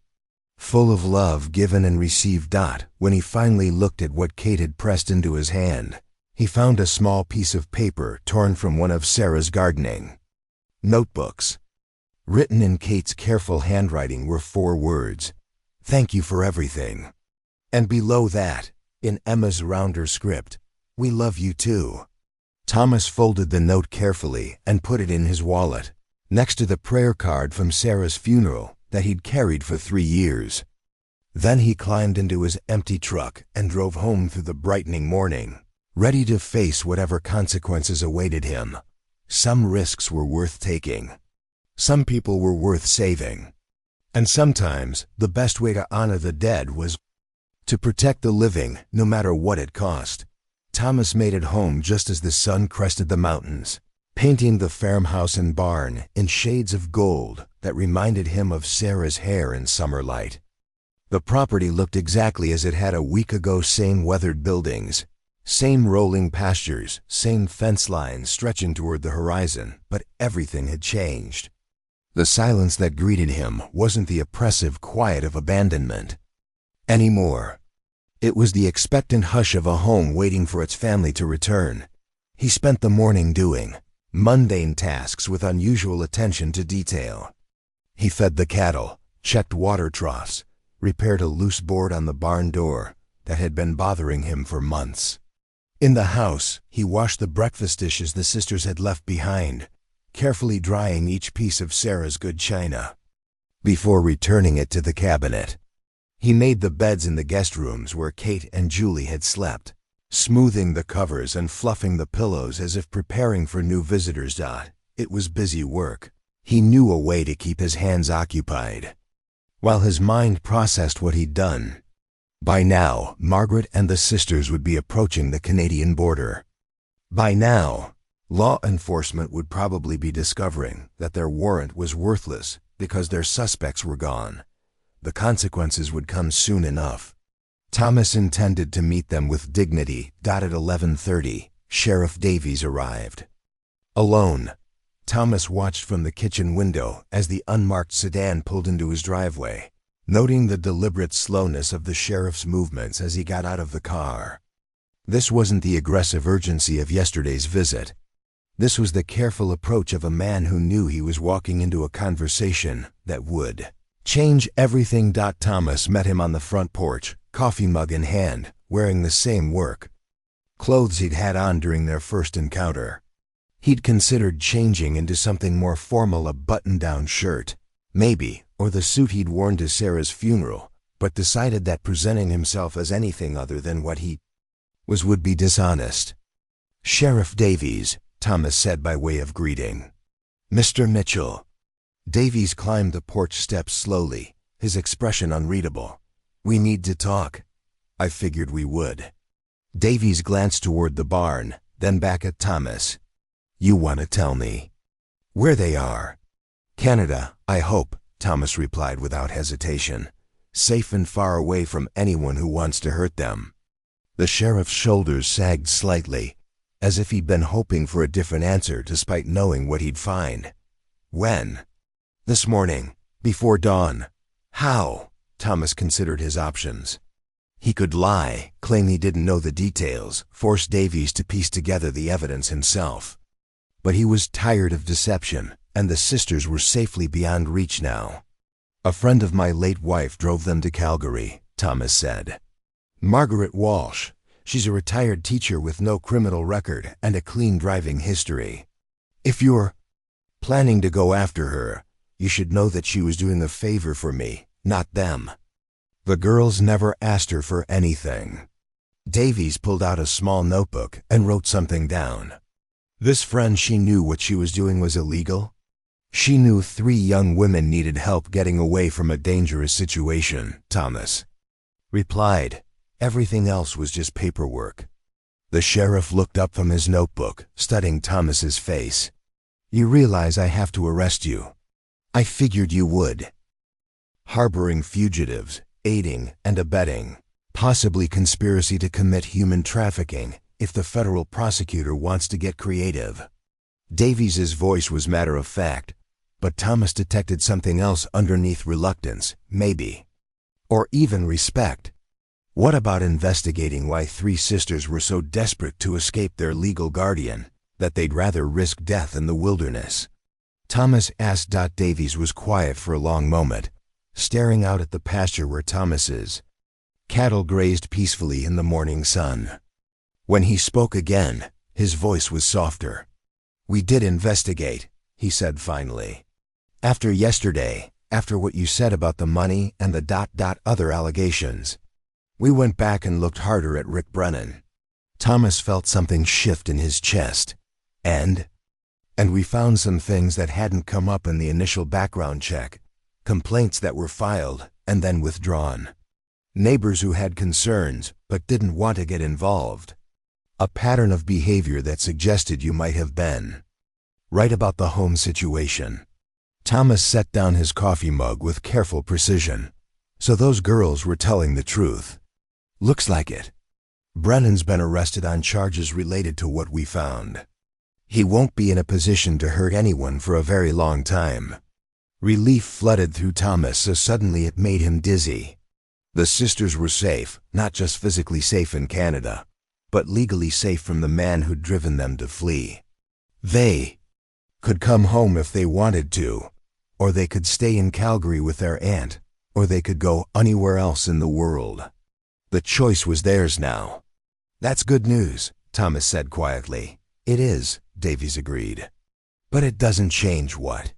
Full of love given and received. When he finally looked at what Kate had pressed into his hand, he found a small piece of paper torn from one of Sarah's gardening notebooks. Written in Kate's careful handwriting were 4 words. Thank you for everything. And below that, in Emma's rounder script, we love you too. Thomas folded the note carefully and put it in his wallet, next to the prayer card from Sarah's funeral that he'd carried for 3 years. Then he climbed into his empty truck and drove home through the brightening morning, ready to face whatever consequences awaited him. Some risks were worth taking. Some people were worth saving. And sometimes the best way to honor the dead was to protect the living, no matter what it cost. Thomas made it home just as the sun crested the mountains, painting the farmhouse and barn in shades of gold that reminded him of Sarah's hair in summer light. The property looked exactly as it had a week ago, same weathered buildings, same rolling pastures, same fence lines stretching toward the horizon, but everything had changed. The silence that greeted him wasn't the oppressive quiet of abandonment. anymore. It was the expectant hush of a home waiting for its family to return. He spent the morning doing mundane tasks with unusual attention to detail. He fed the cattle, checked water troughs, repaired a loose board on the barn door that had been bothering him for months. In the house, he washed the breakfast dishes the sisters had left behind, carefully drying each piece of Sarah's good china before returning it to the cabinet. He made the beds in the guest rooms where Kate and Julie had slept, smoothing the covers and fluffing the pillows as if preparing for new visitors. It was busy work. He knew a way to keep his hands occupied, while his mind processed what he'd done. By now, Margaret and the sisters would be approaching the Canadian border. By now, law enforcement would probably be discovering that their warrant was worthless because their suspects were gone. The consequences would come soon enough. Thomas intended to meet them with dignity. At 11:30, Sheriff Davies arrived. Alone, Thomas watched from the kitchen window as the unmarked sedan pulled into his driveway, noting the deliberate slowness of the sheriff's movements as he got out of the car. This wasn't the aggressive urgency of yesterday's visit. This was the careful approach of a man who knew he was walking into a conversation that would change everything. Thomas met him on the front porch, coffee mug in hand, wearing the same work clothes he'd had on during their first encounter. He'd considered changing into something more formal, a button-down shirt, maybe, or the suit he'd worn to Sarah's funeral, but decided that presenting himself as anything other than what he was would be dishonest. "Sheriff Davies," Thomas said by way of greeting. "Mr. Mitchell." Davies climbed the porch steps slowly, his expression unreadable. "We need to talk." "I figured we would." Davies glanced toward the barn, then back at Thomas. "You want to tell me where they are?" "Canada, I hope," Thomas replied without hesitation. "Safe and far away from anyone who wants to hurt them." The sheriff's shoulders sagged slightly, as if he'd been hoping for a different answer despite knowing what he'd find. "When?" "This morning, before dawn." "How?" Thomas considered his options. He could lie, claim he didn't know the details, force Davies to piece together the evidence himself. But he was tired of deception, and the sisters were safely beyond reach now. "A friend of my late wife drove them to Calgary," Thomas said. "Margaret Walsh. She's a retired teacher with no criminal record and a clean driving history. If you're planning to go after her, you should know that she was doing a favor for me, not them. The girls never asked her for anything." Davies pulled out a small notebook and wrote something down. This friend, she knew what she was doing was illegal. She knew 3 young women needed help getting away from a dangerous situation, Thomas replied. Everything else was just paperwork. The sheriff looked up from his notebook, studying Thomas's face. "You realize I have to arrest you?" "I figured you would." "Harboring fugitives, aiding and abetting, possibly conspiracy to commit human trafficking, if the federal prosecutor wants to get creative." Davies's voice was matter-of-fact, but Thomas detected something else underneath: reluctance, maybe. Or even respect. What about investigating why 3 sisters were so desperate to escape their legal guardian that they'd rather risk death in the wilderness? Thomas asked. Davies was quiet for a long moment, staring out at the pasture where Thomas's cattle grazed peacefully in the morning sun. When he spoke again, his voice was softer. "We did investigate," he said finally. "After yesterday, after what you said about the money and the other allegations, we went back and looked harder at Rick Brennan." Thomas felt something shift in his chest. And we found some things that hadn't come up in the initial background check, complaints that were filed and then withdrawn. Neighbors who had concerns but didn't want to get involved. A pattern of behavior that suggested you might have been right about the home situation. Thomas set down his coffee mug with careful precision. "So those girls were telling the truth." "Looks like it. Brennan's been arrested on charges related to what we found. He won't be in a position to hurt anyone for a very long time." Relief flooded through Thomas so suddenly it made him dizzy. The sisters were safe, not just physically safe in Canada, but legally safe from the man who'd driven them to flee. They could come home if they wanted to, or they could stay in Calgary with their aunt, or they could go anywhere else in the world. The choice was theirs now. "That's good news," Thomas said quietly. "It is," Davies agreed. "But it doesn't change what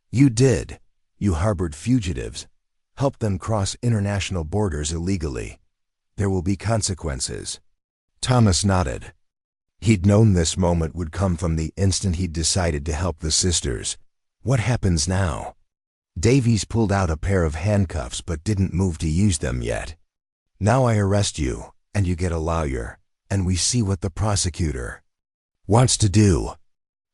you did. You harbored fugitives, helped them cross international borders illegally. There will be consequences." Thomas nodded. He'd known this moment would come from the instant he'd decided to help the sisters. What happens now? Davies pulled out a pair of handcuffs but didn't move to use them yet. "Now I arrest you, and you get a lawyer, and we see what the prosecutor wants to do."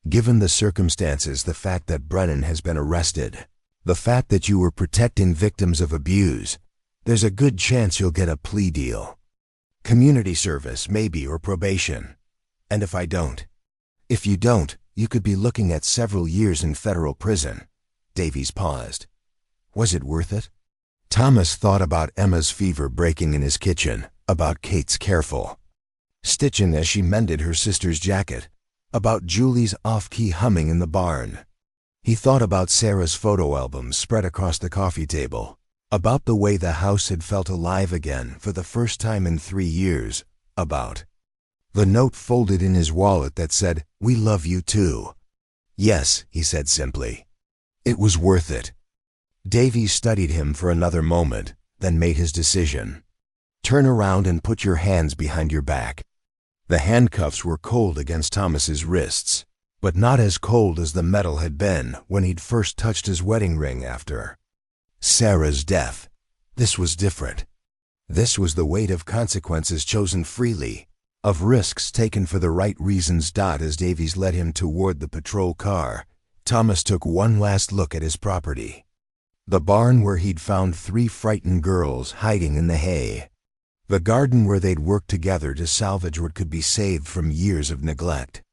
Given the circumstances, the fact that Brennan has been arrested, the fact that you were protecting victims of abuse, there's a good chance you'll get a plea deal. Community service, maybe, or probation. And if you don't, you could be looking at several years in federal prison. Davies paused. Was it worth it? Thomas thought about Emma's fever breaking in his kitchen, about Kate's careful stitching as she mended her sister's jacket, about Julie's off-key humming in the barn. He thought about Sarah's photo albums spread across the coffee table, about the way the house had felt alive again for the first time in 3 years, about the note folded in his wallet that said, "We love you too." "Yes," he said simply. It was worth it. Davies studied him for another moment, then made his decision. "Turn around and put your hands behind your back." The handcuffs were cold against Thomas's wrists, but not as cold as the metal had been when he'd first touched his wedding ring after Sarah's death. This was different. This was the weight of consequences chosen freely, of risks taken for the right reasons. As Davies led him toward the patrol car, Thomas took one last look at his property. The barn where he'd found 3 frightened girls hiding in the hay. The garden where they'd worked together to salvage what could be saved from years of neglect.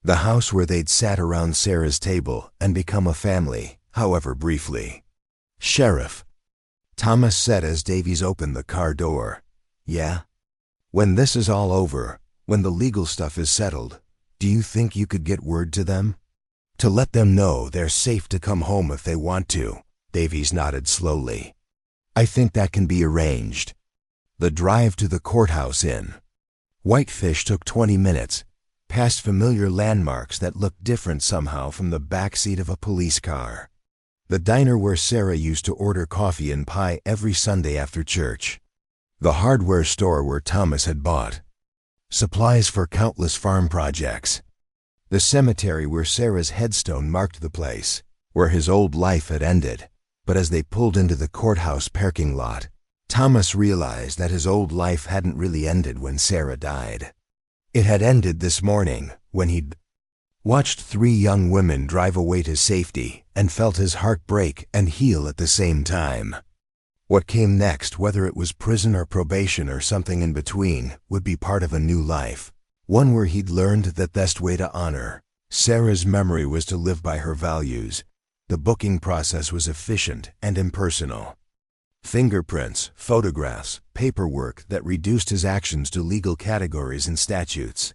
The house where they'd sat around Sarah's table and become a family, however briefly. "Sheriff," Thomas said as Davies opened the car door. "Yeah? When this is all over, when the legal stuff is settled, do you think you could get word to them? To let them know they're safe to come home if they want to?" Davies nodded slowly. "I think that can be arranged." The drive to the courthouse in Whitefish took 20 minutes, past familiar landmarks that looked different somehow from the backseat of a police car. The diner where Sarah used to order coffee and pie every Sunday after church. The hardware store where Thomas had bought supplies for countless farm projects. The cemetery where Sarah's headstone marked the place, where his old life had ended. But as they pulled into the courthouse parking lot, Thomas realized that his old life hadn't really ended when Sarah died. It had ended this morning, when he'd watched 3 young women drive away to safety and felt his heart break and heal at the same time. What came next, whether it was prison or probation or something in between, would be part of a new life. One where he'd learned that the best way to honor Sarah's memory was to live by her values. The booking process was efficient and impersonal. Fingerprints, photographs, paperwork that reduced his actions to legal categories and statutes.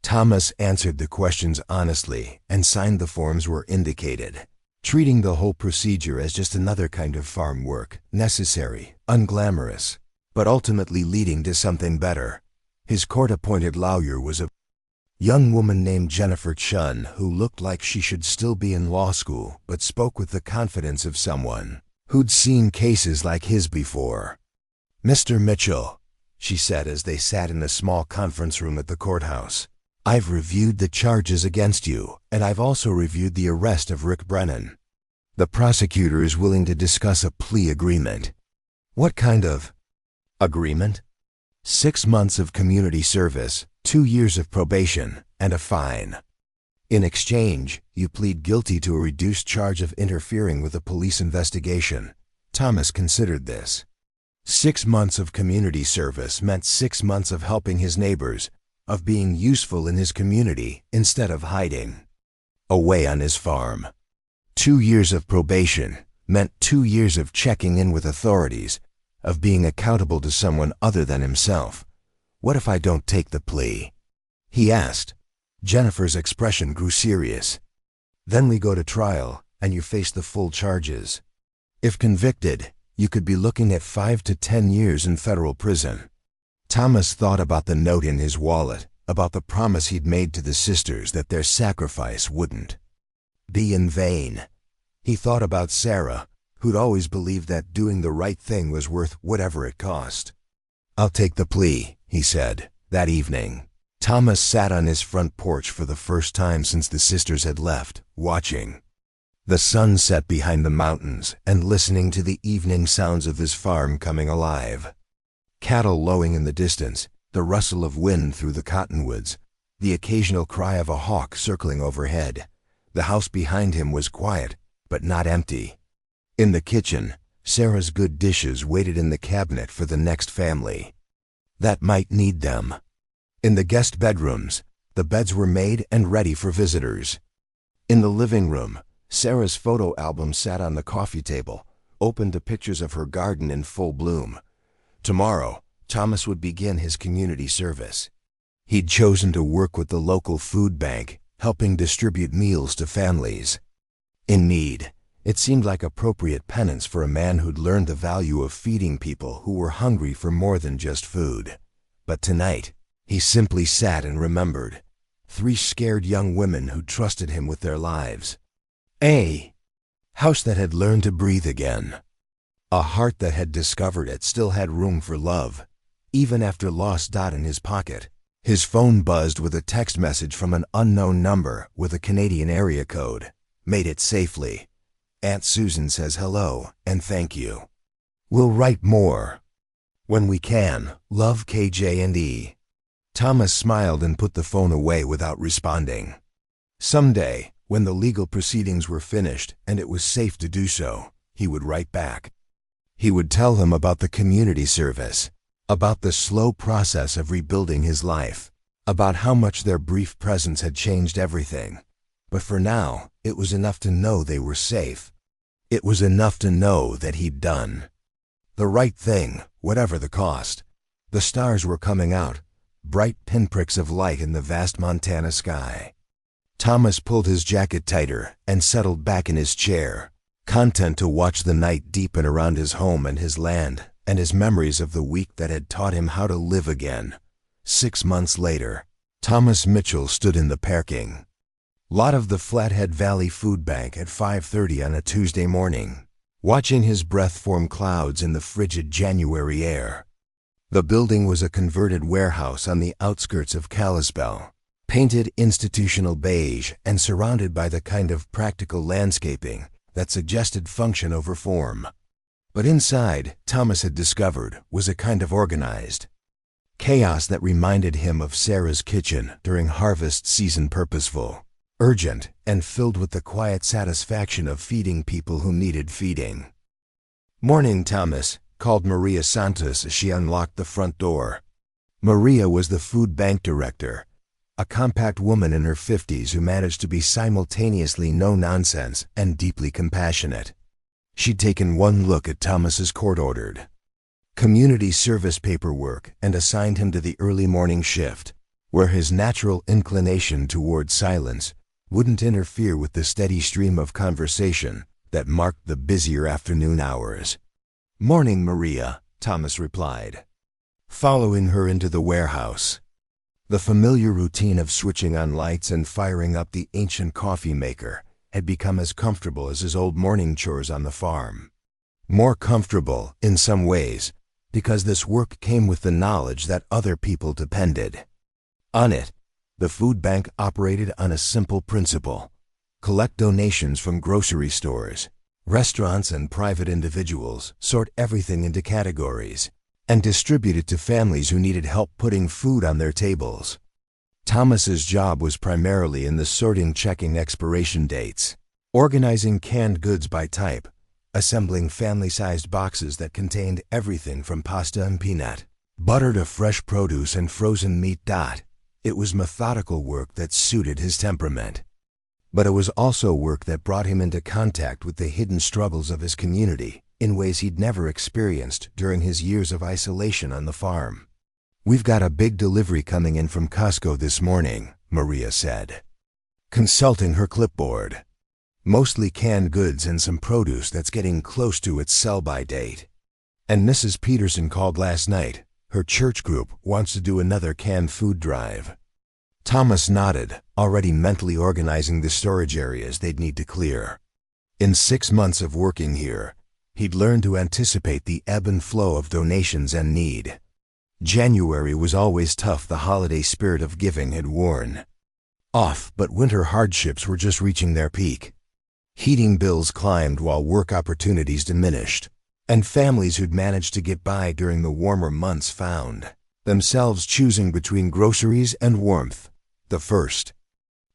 Thomas answered the questions honestly and signed the forms where indicated, treating the whole procedure as just another kind of farm work, necessary, unglamorous, but ultimately leading to something better. His court-appointed lawyer was a young woman named Jennifer Chun, who looked like she should still be in law school but spoke with the confidence of someone who'd seen cases like his before. "Mr. Mitchell," she said as they sat in a small conference room at the courthouse, "I've reviewed the charges against you, and I've also reviewed the arrest of Rick Brennan. The prosecutor is willing to discuss a plea agreement." "What kind of agreement?" 6 months of community service, 2 years of probation, and a fine. In exchange, you plead guilty to a reduced charge of interfering with a police investigation. Thomas considered this. 6 months of community service meant 6 months of helping his neighbors, of being useful in his community instead of hiding away on his farm. 2 years of probation meant 2 years of checking in with authorities, of being accountable to someone other than himself. "What if I don't take the plea?" he asked. Jennifer's expression grew serious. "Then we go to trial, and you face the full charges. If convicted, you could be looking at 5 to 10 years in federal prison." Thomas thought about the note in his wallet, about the promise he'd made to the sisters that their sacrifice wouldn't be in vain. He thought about Sarah, who'd always believed that doing the right thing was worth whatever it cost. "I'll take the plea," he said, that evening. Thomas sat on his front porch for the first time since the sisters had left, watching the sun set behind the mountains and listening to the evening sounds of his farm coming alive. Cattle lowing in the distance, the rustle of wind through the cottonwoods, the occasional cry of a hawk circling overhead. The house behind him was quiet, but not empty. In the kitchen, Sarah's good dishes waited in the cabinet for the next family that might need them. In the guest bedrooms, the beds were made and ready for visitors. In the living room, Sarah's photo album sat on the coffee table, open to pictures of her garden in full bloom. Tomorrow, Thomas would begin his community service. He'd chosen to work with the local food bank, helping distribute meals to families in need. It seemed like appropriate penance for a man who'd learned the value of feeding people who were hungry for more than just food. But tonight, he simply sat and remembered 3 scared young women who trusted him with their lives. A house that had learned to breathe again. A heart that had discovered it still had room for love, even after lost dot in his pocket. His phone buzzed with a text message from an unknown number with a Canadian area code. Made it safely. "Aunt Susan says hello and thank you. We'll write more when we can. Love, KJ&E." Thomas smiled and put the phone away without responding. Someday, when the legal proceedings were finished and it was safe to do so, he would write back. He would tell them about the community service, about the slow process of rebuilding his life, about how much their brief presence had changed everything. But for now, it was enough to know they were safe. It was enough to know that he'd done the right thing, whatever the cost. The stars were coming out, bright pinpricks of light in the vast Montana sky. Thomas pulled his jacket tighter and settled back in his chair, content to watch the night deepen around his home and his land and his memories of the week that had taught him how to live again. 6 months later, Thomas Mitchell stood in the parking lot of the Flathead Valley Food Bank at 5:30 on a Tuesday morning, watching his breath form clouds in the frigid January air. The building was a converted warehouse on the outskirts of Kalispell, painted institutional beige and surrounded by the kind of practical landscaping that suggested function over form. But inside, Thomas had discovered, was a kind of organized chaos that reminded him of Sarah's kitchen during harvest season, purposeful, urgent, and filled with the quiet satisfaction of feeding people who needed feeding. "Morning, Thomas," called Maria Santos as she unlocked the front door. Maria was the food bank director, a compact woman in her 50s who managed to be simultaneously no-nonsense and deeply compassionate. She'd taken one look at Thomas's court-ordered community service paperwork and assigned him to the early morning shift, where his natural inclination toward silence wouldn't interfere with the steady stream of conversation that marked the busier afternoon hours. "Morning, Maria," Thomas replied, following her into the warehouse. The familiar routine of switching on lights and firing up the ancient coffee maker had become as comfortable as his old morning chores on the farm. More comfortable, in some ways, because this work came with the knowledge that other people depended on it. The food bank operated on a simple principle: collect donations from grocery stores, restaurants, and private individuals, sort everything into categories, and distribute it to families who needed help putting food on their tables. Thomas's job was primarily in the sorting, checking expiration dates, organizing canned goods by type, assembling family-sized boxes that contained everything from pasta and peanut butter to fresh produce and frozen meat. It was methodical work that suited his temperament. But it was also work that brought him into contact with the hidden struggles of his community, in ways he'd never experienced during his years of isolation on the farm. "We've got a big delivery coming in from Costco this morning," Maria said, consulting her clipboard. "Mostly canned goods and some produce that's getting close to its sell-by date. And Mrs. Peterson called last night. Her church group wants to do another canned food drive." Thomas nodded, already mentally organizing the storage areas they'd need to clear. In 6 months of working here, he'd learned to anticipate the ebb and flow of donations and need. January was always tough. The holiday spirit of giving had worn off, but winter hardships were just reaching their peak. Heating bills climbed while work opportunities diminished, and families who'd managed to get by during the warmer months found themselves choosing between groceries and warmth. The first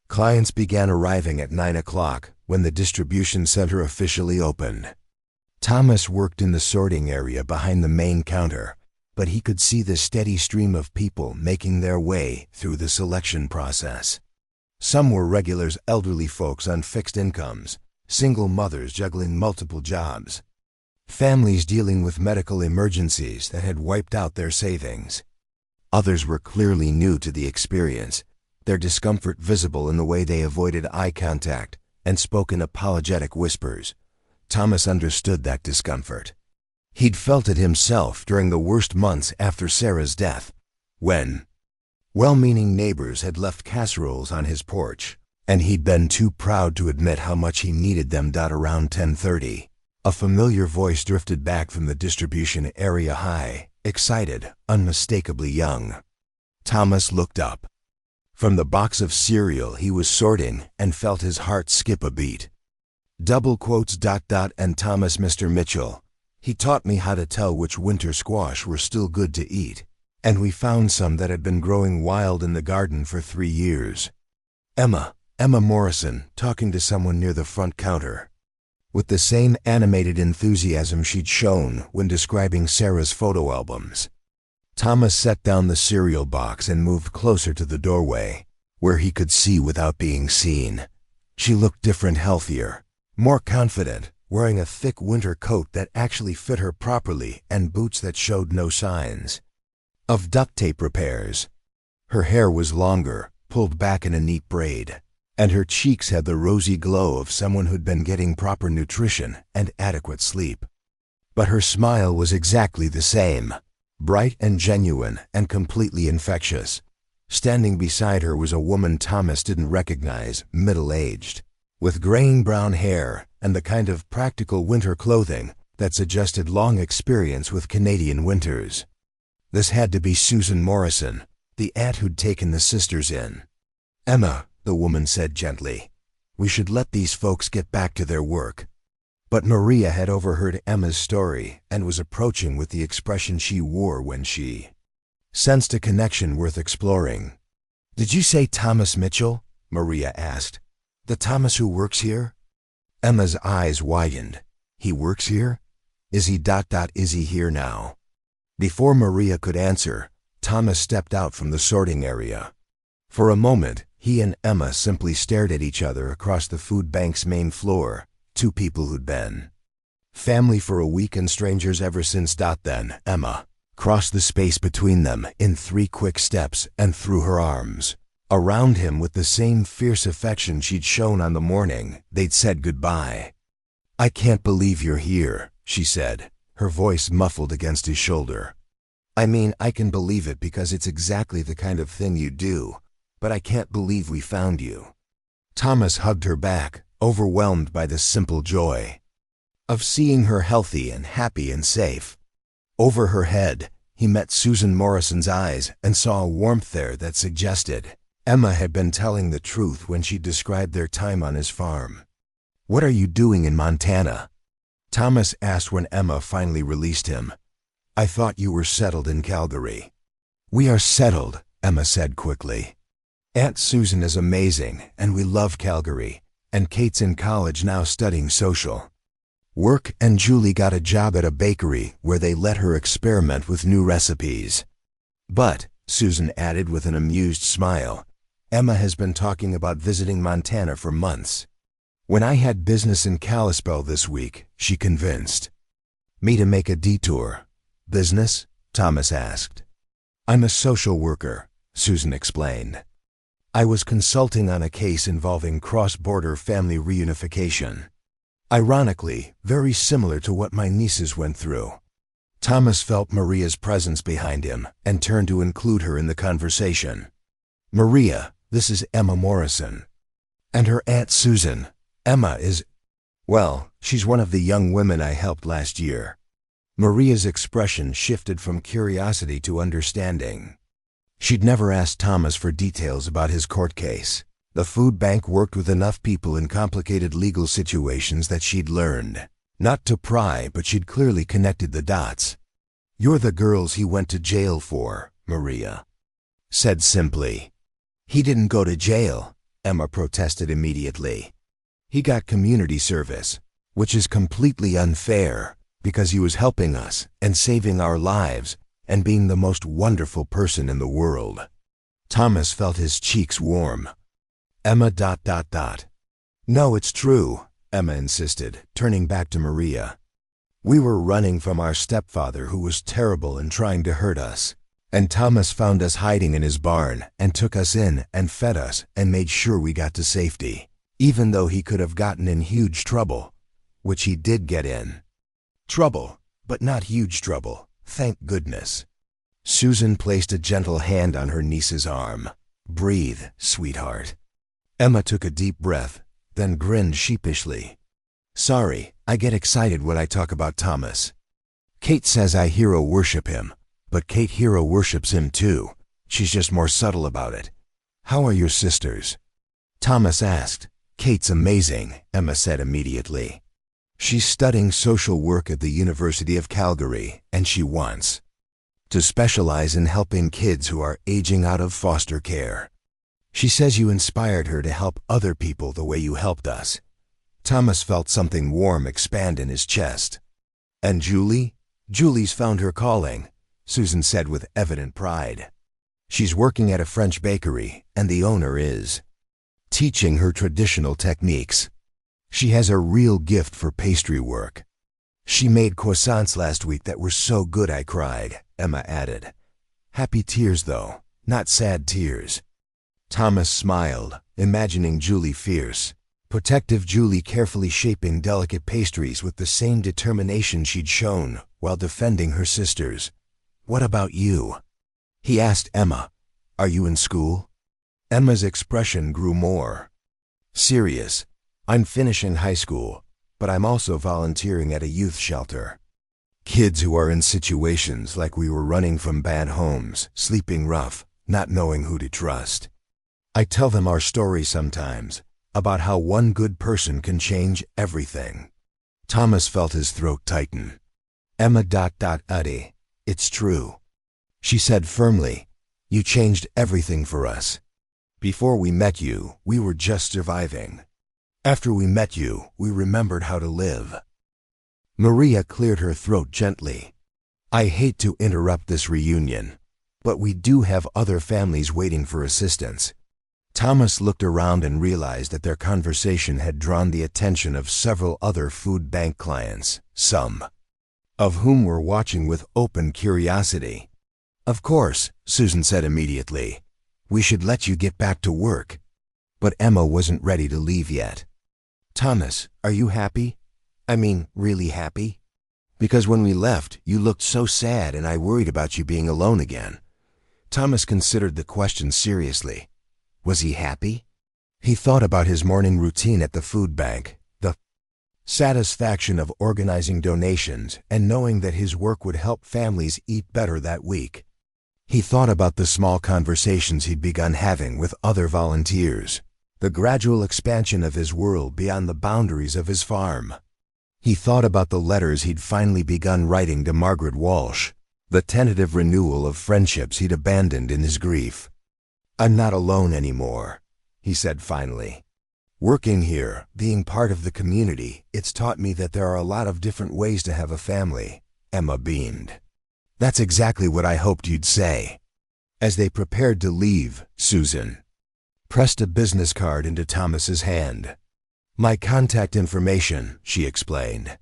clients began arriving at 9 o'clock when the distribution center officially opened. Thomas worked in the sorting area behind the main counter, but he could see the steady stream of people making their way through the selection process. Some were regulars, elderly folks on fixed incomes, single mothers juggling multiple jobs, families dealing with medical emergencies that had wiped out their savings. Others were clearly new to the experience, their discomfort visible in the way they avoided eye contact and spoke in apologetic whispers. Thomas understood that discomfort. He'd felt it himself during the worst months after Sarah's death, when well-meaning neighbors had left casseroles on his porch, and he'd been too proud to admit how much he needed them. Around 10:30, a familiar voice drifted back from the distribution area, high, excited, unmistakably young. Thomas looked up. From the box of cereal he was sorting and felt his heart skip a beat. Double quotes, ... and Thomas, "Mr. Mitchell. He taught me how to tell which winter squash were still good to eat, and we found some that had been growing wild in the garden for 3 years. Emma Morrison, talking to someone near the front counter, with the same animated enthusiasm she'd shown when describing Sarah's photo albums. Thomas set down the cereal box and moved closer to the doorway, where he could see without being seen. She looked different, healthier, more confident, wearing a thick winter coat that actually fit her properly and boots that showed no signs of duct tape repairs. Her hair was longer, pulled back in a neat braid, and her cheeks had the rosy glow of someone who'd been getting proper nutrition and adequate sleep. But her smile was exactly the same, bright and genuine and completely infectious. Standing beside her was a woman Thomas didn't recognize, middle-aged, with graying brown hair and the kind of practical winter clothing that suggested long experience with Canadian winters. This had to be Susan Morrison, the aunt who'd taken the sisters in. "Emma," the woman said gently, "we should let these folks get back to their work." But Maria had overheard Emma's story and was approaching with the expression she wore when she sensed a connection worth exploring. "Did you say Thomas Mitchell?" Maria asked. "The Thomas who works here?" Emma's eyes widened. "He works here? Is he ... is he here now?" Before Maria could answer, Thomas stepped out from the sorting area. For a moment, he and Emma simply stared at each other across the food bank's main floor, two people who'd been family for a week and strangers ever since. Then Emma crossed the space between them in 3 quick steps and threw her arms around him with the same fierce affection she'd shown on the morning they'd said goodbye. "I can't believe you're here," she said, her voice muffled against his shoulder. "I mean, I can believe it because it's exactly the kind of thing you do, but I can't believe we found you." Thomas hugged her back, overwhelmed by the simple joy of seeing her healthy and happy and safe. Over her head, he met Susan Morrison's eyes and saw a warmth there that suggested Emma had been telling the truth when she described their time on his farm. "What are you doing in Montana?" Thomas asked when Emma finally released him. "I thought you were settled in Calgary." "We are settled," Emma said quickly. "Aunt Susan is amazing, and we love Calgary, and Kate's in college now studying social work, and Julie got a job at a bakery where they let her experiment with new recipes. But," Susan added with an amused smile, "Emma has been talking about visiting Montana for months. When I had business in Kalispell this week, she convinced Me to make a detour. Business? Thomas asked. I'm a social worker, Susan explained. I was consulting on a case involving cross-border family reunification. Ironically, very similar to what my nieces went through. Thomas felt Maria's presence behind him and turned to include her in the conversation. Maria, this is Emma Morrison. And her Aunt Susan. Emma is, well, she's one of the young women I helped last year. Maria's expression shifted from curiosity to understanding. She'd never asked Thomas for details about his court case. The food bank worked with enough people in complicated legal situations that she'd learned. Not to pry, but she'd clearly connected the dots. You're the girls he went to jail for, Maria said simply. He didn't go to jail, Emma protested immediately. He got community service, which is completely unfair, because he was helping us and saving our lives and being the most wonderful person in the world. Thomas felt his cheeks warm. Emma ... No, it's true, Emma insisted, turning back to Maria. We were running from our stepfather who was terrible and trying to hurt us. And Thomas found us hiding in his barn and took us in and fed us and made sure we got to safety, even though he could have gotten in huge trouble, which he did get in. Trouble, but not huge trouble. Thank goodness. Susan placed a gentle hand on her niece's arm. Breathe, sweetheart. Emma took a deep breath, then grinned sheepishly. Sorry, I get excited when I talk about Thomas. Kate says I hero worship him, but Kate hero worships him too. She's just more subtle about it. How are your sisters? Thomas asked. Kate's amazing, Emma said immediately. She's studying social work at the University of Calgary, and she wants to specialize in helping kids who are aging out of foster care. She says you inspired her to help other people the way you helped us. Thomas felt something warm expand in his chest. And Julie? Julie's found her calling, Susan said with evident pride. She's working at a French bakery, and the owner is teaching her traditional techniques. She has a real gift for pastry work. She made croissants last week that were so good I cried, Emma added. Happy tears though, not sad tears. Thomas smiled, imagining Julie fierce, protective Julie carefully shaping delicate pastries with the same determination she'd shown while defending her sisters. What about you? He asked Emma. Are you in school? Emma's expression grew more serious. I'm finishing high school, but I'm also volunteering at a youth shelter. Kids who are in situations like we were running from bad homes, sleeping rough, not knowing who to trust. I tell them our story sometimes, about how one good person can change everything. Thomas felt his throat tighten. Emma ... It's true. She said firmly, you changed everything for us. Before we met you, we were just surviving. After we met you, we remembered how to live. Maria cleared her throat gently. I hate to interrupt this reunion, but we do have other families waiting for assistance. Thomas looked around and realized that their conversation had drawn the attention of several other food bank clients, some of whom were watching with open curiosity. Of course, Susan said immediately. We should let you get back to work. But Emma wasn't ready to leave yet. Thomas, are you happy? I mean, really happy? Because when we left, you looked so sad and I worried about you being alone again. Thomas considered the question seriously. Was he happy? He thought about his morning routine at the food bank, the satisfaction of organizing donations and knowing that his work would help families eat better that week. He thought about the small conversations he'd begun having with other volunteers, the gradual expansion of his world beyond the boundaries of his farm. He thought about the letters he'd finally begun writing to Margaret Walsh, the tentative renewal of friendships he'd abandoned in his grief. I'm not alone anymore, he said finally. Working here, being part of the community, it's taught me that there are a lot of different ways to have a family, Emma beamed. That's exactly what I hoped you'd say. As they prepared to leave, Susan pressed a business card into Thomas's hand. My contact information, she explained.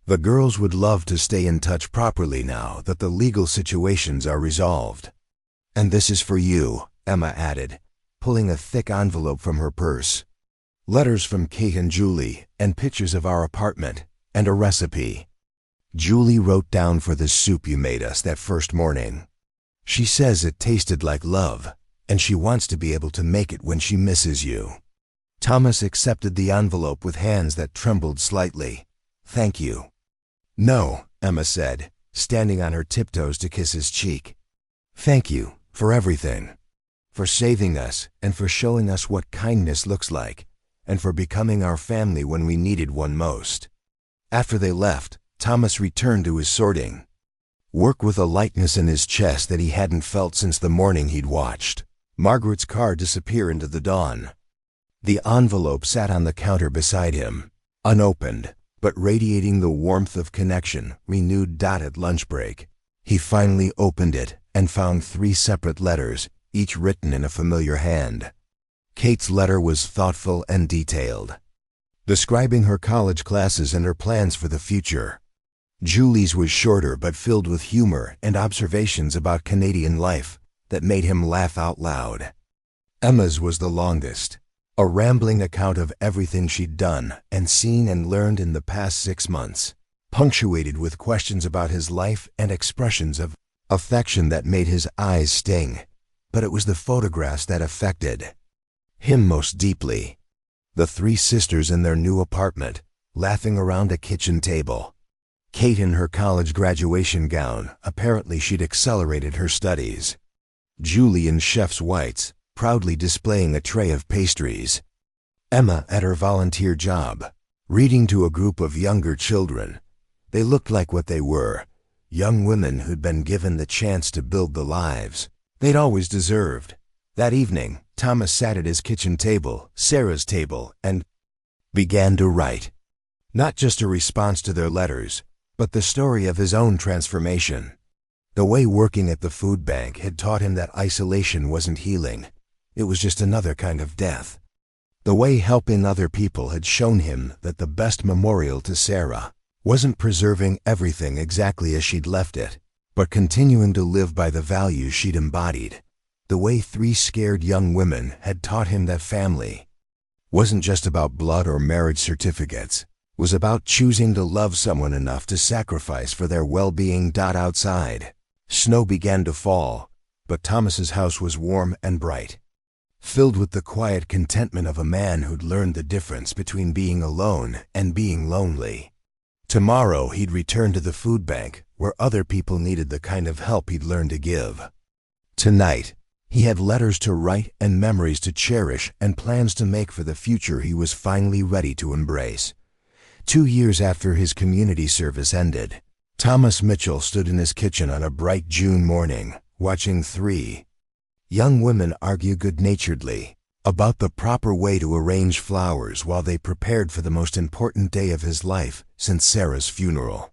The girls would love to stay in touch properly now that the legal situations are resolved. "And this is for you," Emma added, pulling a thick envelope from her purse. "Letters from Kate and Julie, and pictures of our apartment, and a recipe. Julie wrote down for the soup you made us that first morning. She says it tasted like love, and she wants to be able to make it when she misses you." Thomas accepted the envelope with hands that trembled slightly. "Thank you." "No," Emma said, standing on her tiptoes to kiss his cheek. "Thank you for everything. For saving us, and for showing us what kindness looks like, and for becoming our family when we needed one most." After they left, Thomas returned to his sorting. Work with a lightness in his chest that he hadn't felt since the morning he'd watched Margaret's car disappear into the dawn. The envelope sat on the counter beside him, unopened, but radiating the warmth of connection, renewed at lunch break. He finally opened it and found 3 separate letters, each written in a familiar hand. Kate's letter was thoughtful and detailed, describing her college classes and her plans for the future. Julie's was shorter but filled with humor and observations about Canadian life that made him laugh out loud. Emma's was the longest, a rambling account of everything she'd done and seen and learned in the past 6 months, punctuated with questions about his life and expressions of affection that made his eyes sting. But it was the photographs that affected him most deeply. The 3 sisters in their new apartment, laughing around a kitchen table. Kate in her college graduation gown, apparently she'd accelerated her studies. Julie in chef's whites, proudly displaying a tray of pastries. Emma at her volunteer job, reading to a group of younger children. They looked like what they were, young women who'd been given the chance to build the lives they'd always deserved. That evening, Thomas sat at his kitchen table, Sarah's table, and began to write. Not just a response to their letters, but the story of his own transformation. The way working at the food bank had taught him that isolation wasn't healing. It was just another kind of death. The way helping other people had shown him that the best memorial to Sarah wasn't preserving everything exactly as she'd left it, but continuing to live by the values she'd embodied. The way 3 scared young women had taught him that family wasn't just about blood or marriage certificates, was about choosing to love someone enough to sacrifice for their well-being. Outside, snow began to fall, but Thomas's house was warm and bright, filled with the quiet contentment of a man who'd learned the difference between being alone and being lonely. Tomorrow he'd return to the food bank, where other people needed the kind of help he'd learned to give. Tonight, he had letters to write and memories to cherish and plans to make for the future he was finally ready to embrace. 2 years after his community service ended, Thomas Mitchell stood in his kitchen on a bright June morning, watching 3 young women argue good-naturedly about the proper way to arrange flowers while they prepared for the most important day of his life since Sarah's funeral.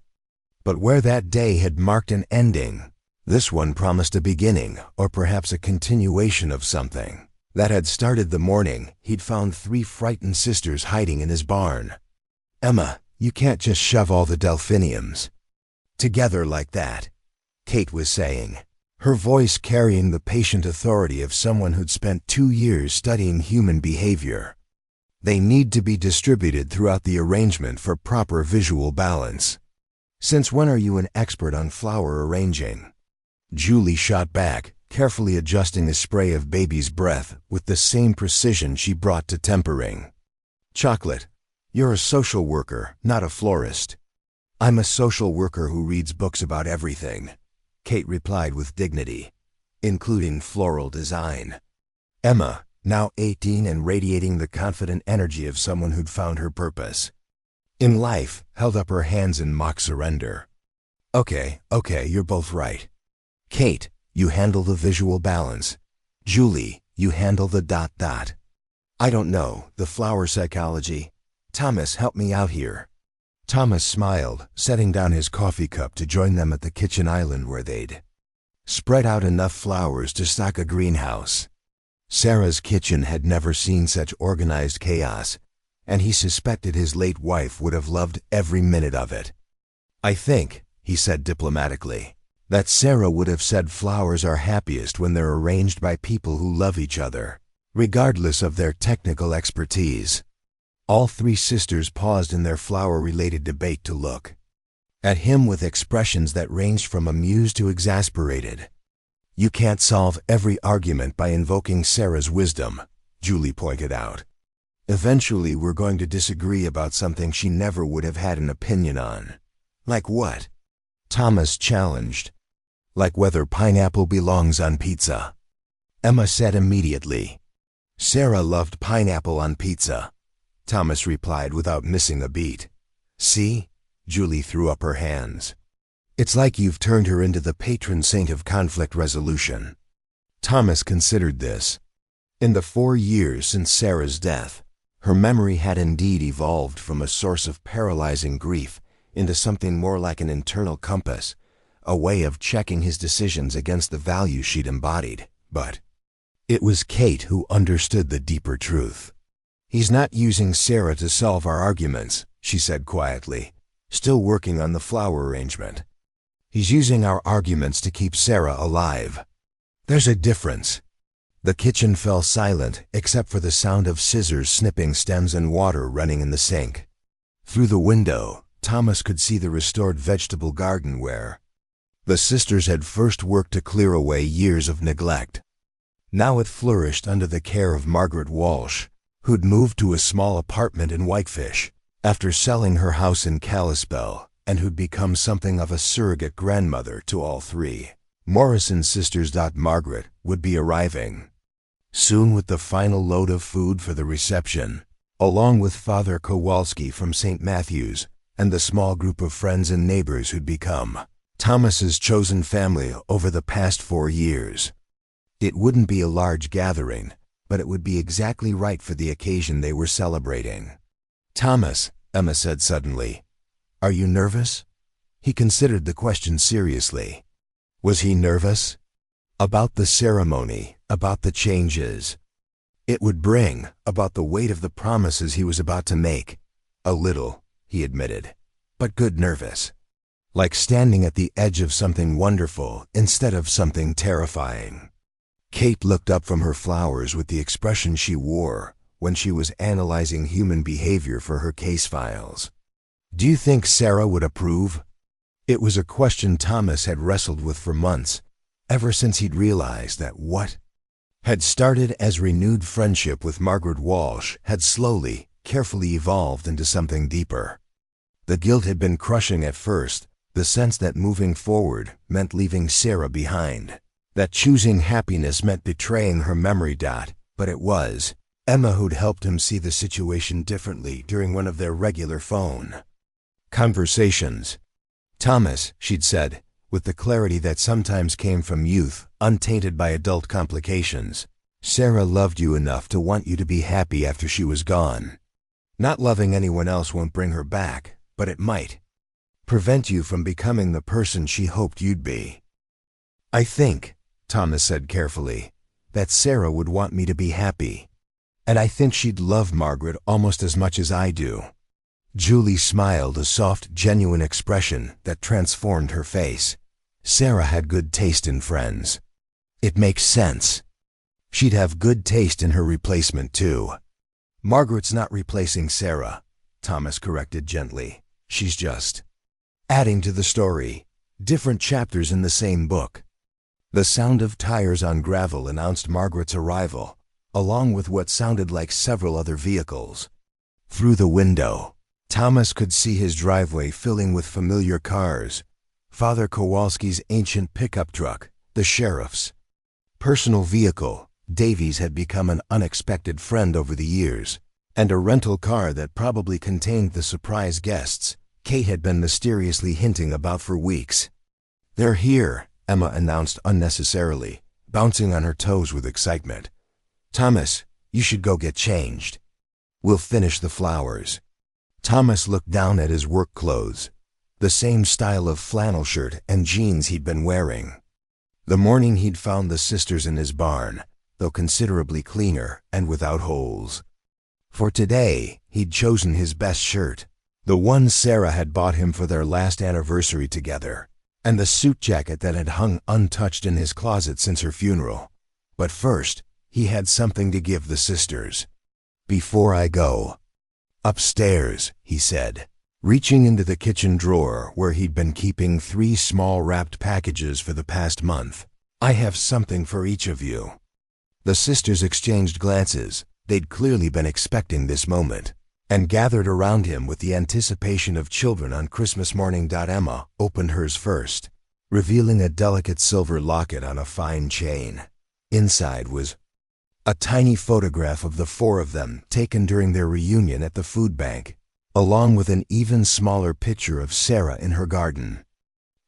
But where that day had marked an ending, this one promised a beginning, or perhaps a continuation of something that had started the morning he'd found 3 frightened sisters hiding in his barn. "Emma, you can't just shove all the delphiniums together like that," Kate was saying, her voice carrying the patient authority of someone who'd spent 2 years studying human behavior. "They need to be distributed throughout the arrangement for proper visual balance. Since when are you an expert on flower arranging?" Julie shot back, carefully adjusting a spray of baby's breath with the same precision she brought to tempering. "Chocolate, you're a social worker, not a florist." "I'm a social worker who reads books about everything," Kate replied with dignity, "including floral design." Emma, now 18 and radiating the confident energy of someone who'd found her purpose in life, held up her hands in mock surrender. Okay, you're both right. Kate, you handle the visual balance. Julie, you handle the ... I don't know, the flower psychology. Thomas, help me out here." Thomas smiled, setting down his coffee cup to join them at the kitchen island where they'd spread out enough flowers to stock a greenhouse. Sarah's kitchen had never seen such organized chaos, and he suspected his late wife would have loved every minute of it. "I think," he said diplomatically, "that Sarah would have said flowers are happiest when they're arranged by people who love each other, regardless of their technical expertise." All three sisters paused in their flower-related debate to look at him with expressions that ranged from amused to exasperated. "You can't solve every argument by invoking Sarah's wisdom," Julie pointed out. "Eventually we're going to disagree about something she never would have had an opinion on." "Like what?" Thomas challenged. "Like whether pineapple belongs on pizza," Emma said immediately. "Sarah loved pineapple on pizza," Thomas replied without missing a beat. "See?" Julie threw up her hands. "It's like you've turned her into the patron saint of conflict resolution." Thomas considered this. In the 4 years since Sarah's death, her memory had indeed evolved from a source of paralyzing grief into something more like an internal compass, a way of checking his decisions against the values she'd embodied. But it was Kate who understood the deeper truth. "He's not using Sarah to solve our arguments," she said quietly, still working on the flower arrangement. "He's using our arguments to keep Sarah alive. There's a difference." The kitchen fell silent except for the sound of scissors snipping stems and water running in the sink. Through the window, Thomas could see the restored vegetable garden where the sisters had first worked to clear away years of neglect. Now it flourished under the care of Margaret Walsh, who'd moved to a small apartment in Whitefish after selling her house in Kalispell, and who'd become something of a surrogate grandmother to all three. Morrison sisters. Margaret would be arriving soon with the final load of food for the reception, along with Father Kowalski from St. Matthew's and the small group of friends and neighbors who'd become Thomas's chosen family over the past 4 years. It wouldn't be a large gathering, but it would be exactly right for the occasion they were celebrating. "Thomas," Emma said suddenly, "are you nervous?" He considered the question seriously. Was he nervous? About the ceremony, about the changes it would bring, about the weight of the promises he was about to make? "A little," he admitted, "but good nervous. Like standing at the edge of something wonderful instead of something terrifying." Kate looked up from her flowers with the expression she wore when she was analyzing human behavior for her case files. "Do you think Sarah would approve?" It was a question Thomas had wrestled with for months, ever since he'd realized that what had started as renewed friendship with Margaret Walsh had slowly, carefully evolved into something deeper. The guilt had been crushing at first, the sense that moving forward meant leaving Sarah behind, that choosing happiness meant betraying her memory. But it was Emma who'd helped him see the situation differently during one of their regular phone conversations. "Thomas," she'd said, with the clarity that sometimes came from youth, untainted by adult complications, "Sarah loved you enough to want you to be happy after she was gone. Not loving anyone else won't bring her back, but it might prevent you from becoming the person she hoped you'd be." "I think," Thomas said carefully, "that Sarah would want me to be happy. And I think she'd love Margaret almost as much as I do." Julie smiled, a soft, genuine expression that transformed her face. Sarah had good taste in friends. It makes sense. She'd have good taste in her replacement, too. "Margaret's not replacing Sarah," Thomas corrected gently. "She's just adding to the story, different chapters in the same book." The sound of tires on gravel announced Margaret's arrival, along with what sounded like several other vehicles. Through the window, Thomas could see his driveway filling with familiar cars. Father Kowalski's ancient pickup truck, the sheriff's personal vehicle, Davies had become an unexpected friend over the years, and a rental car that probably contained the surprise guests Kate had been mysteriously hinting about for weeks. "They're here," Emma announced unnecessarily, bouncing on her toes with excitement. "Thomas, you should go get changed. We'll finish the flowers." Thomas looked down at his work clothes, the same style of flannel shirt and jeans he'd been wearing the morning he'd found the sisters in his barn, though considerably cleaner and without holes. For today, he'd chosen his best shirt, The one Sarah had bought him for their last anniversary together, and the suit jacket that had hung untouched in his closet since her funeral. But first, he had something to give the sisters. "Before I go, upstairs," he said, reaching into the kitchen drawer where he'd been keeping 3 small wrapped packages for the past month. "I have something for each of you." The sisters exchanged glances. They'd clearly been expecting this moment, and gathered around him with the anticipation of children on Christmas morning. Emma opened hers first, revealing a delicate silver locket on a fine chain. Inside was a tiny photograph of the 4 of them taken during their reunion at the food bank, along with an even smaller picture of Sarah in her garden.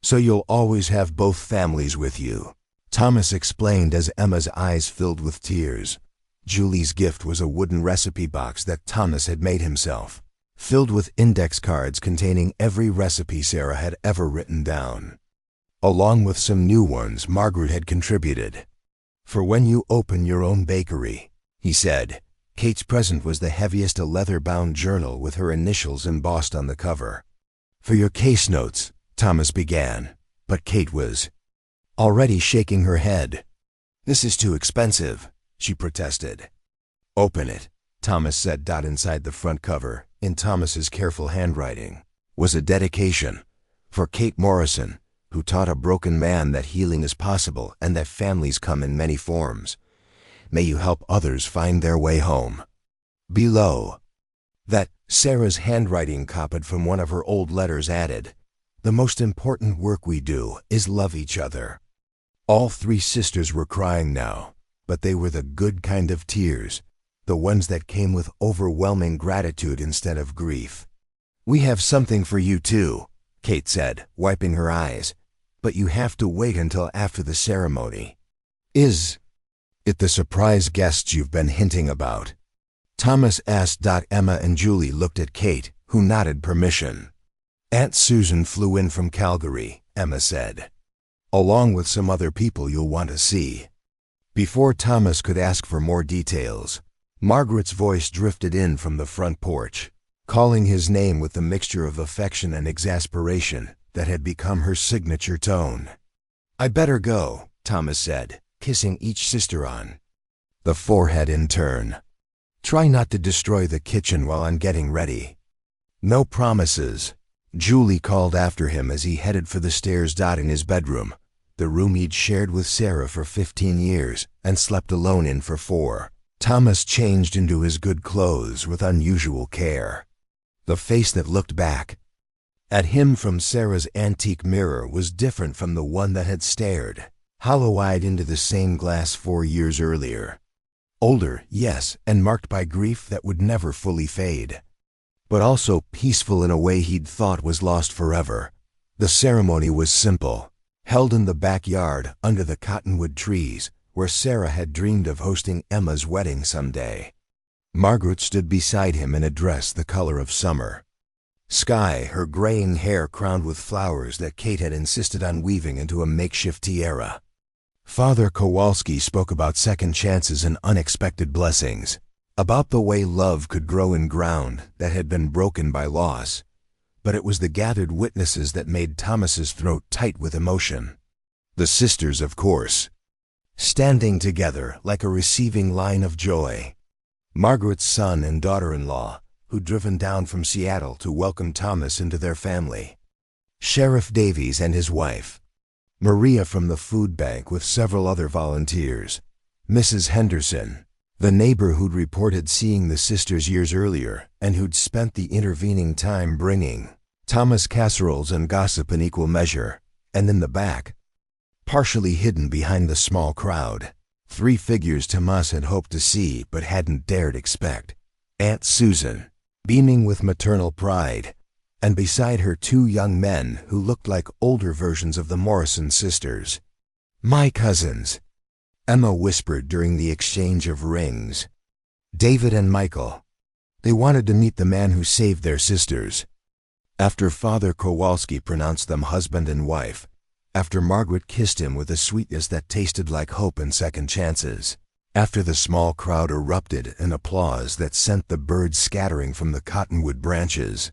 "So you'll always have both families with you," Thomas explained as Emma's eyes filled with tears. Julie's gift was a wooden recipe box that Thomas had made himself, filled with index cards containing every recipe Sarah had ever written down, along with some new ones Margaret had contributed. "For when you open your own bakery," he said. Kate's present was the heaviest, a leather-bound journal with her initials embossed on the cover. "For your case notes," Thomas began, but Kate was already shaking her head. "This is too expensive," she protested. "Open it," Thomas said. Inside the front cover, in Thomas's careful handwriting, was a dedication for Kate Morrison, who taught a broken man that healing is possible and that families come in many forms. "May you help others find their way home." Below that, Sarah's handwriting, copied from one of her old letters, added, "The most important work we do is love each other." All 3 sisters were crying now, but they were the good kind of tears, the ones that came with overwhelming gratitude instead of grief. "We have something for you too," Kate said, wiping her eyes, "but you have to wait until after the ceremony." "Is it the surprise guests you've been hinting about?" Thomas asked. Emma and Julie looked at Kate, who nodded permission. "Aunt Susan flew in from Calgary," Emma said, "along with some other people you'll want to see." Before Thomas could ask for more details, Margaret's voice drifted in from the front porch, calling his name with the mixture of affection and exasperation that had become her signature tone. "I better go," Thomas said, kissing each sister on the forehead in turn. "Try not to destroy the kitchen while I'm getting ready." "No promises," Julie called after him as he headed for the stairs. In his bedroom, the room he'd shared with Sarah for 15 years and slept alone in for 4, Thomas changed into his good clothes with unusual care. The face that looked back at him from Sarah's antique mirror was different from the one that had stared, hollow-eyed, into the same glass 4 years earlier. Older, yes, and marked by grief that would never fully fade, but also peaceful in a way he'd thought was lost forever. The ceremony was simple, held in the backyard under the cottonwood trees where Sarah had dreamed of hosting Emma's wedding someday. Margaret stood beside him in a dress the color of summer sky, her graying hair crowned with flowers that Kate had insisted on weaving into a makeshift tiara. Father Kowalski spoke about second chances and unexpected blessings, about the way love could grow in ground that had been broken by loss. But it was the gathered witnesses that made Thomas's throat tight with emotion. The sisters, of course, standing together like a receiving line of joy. Margaret's son and daughter-in-law, who'd driven down from Seattle to welcome Thomas into their family. Sheriff Davies and his wife. Maria from the food bank with several other volunteers. Mrs. Henderson, the neighbor who'd reported seeing the sisters years earlier and who'd spent the intervening time bringing Thomas casseroles and gossip in equal measure. And in the back, partially hidden behind the small crowd, 3 figures Thomas had hoped to see but hadn't dared expect. Aunt Susan, beaming with maternal pride, and beside her 2 young men who looked like older versions of the Morrison sisters. "My cousins," Emma whispered during the exchange of rings. "David and Michael. They wanted to meet the man who saved their sisters." After Father Kowalski pronounced them husband and wife, after Margaret kissed him with a sweetness that tasted like hope and second chances, after the small crowd erupted in applause that sent the birds scattering from the cottonwood branches,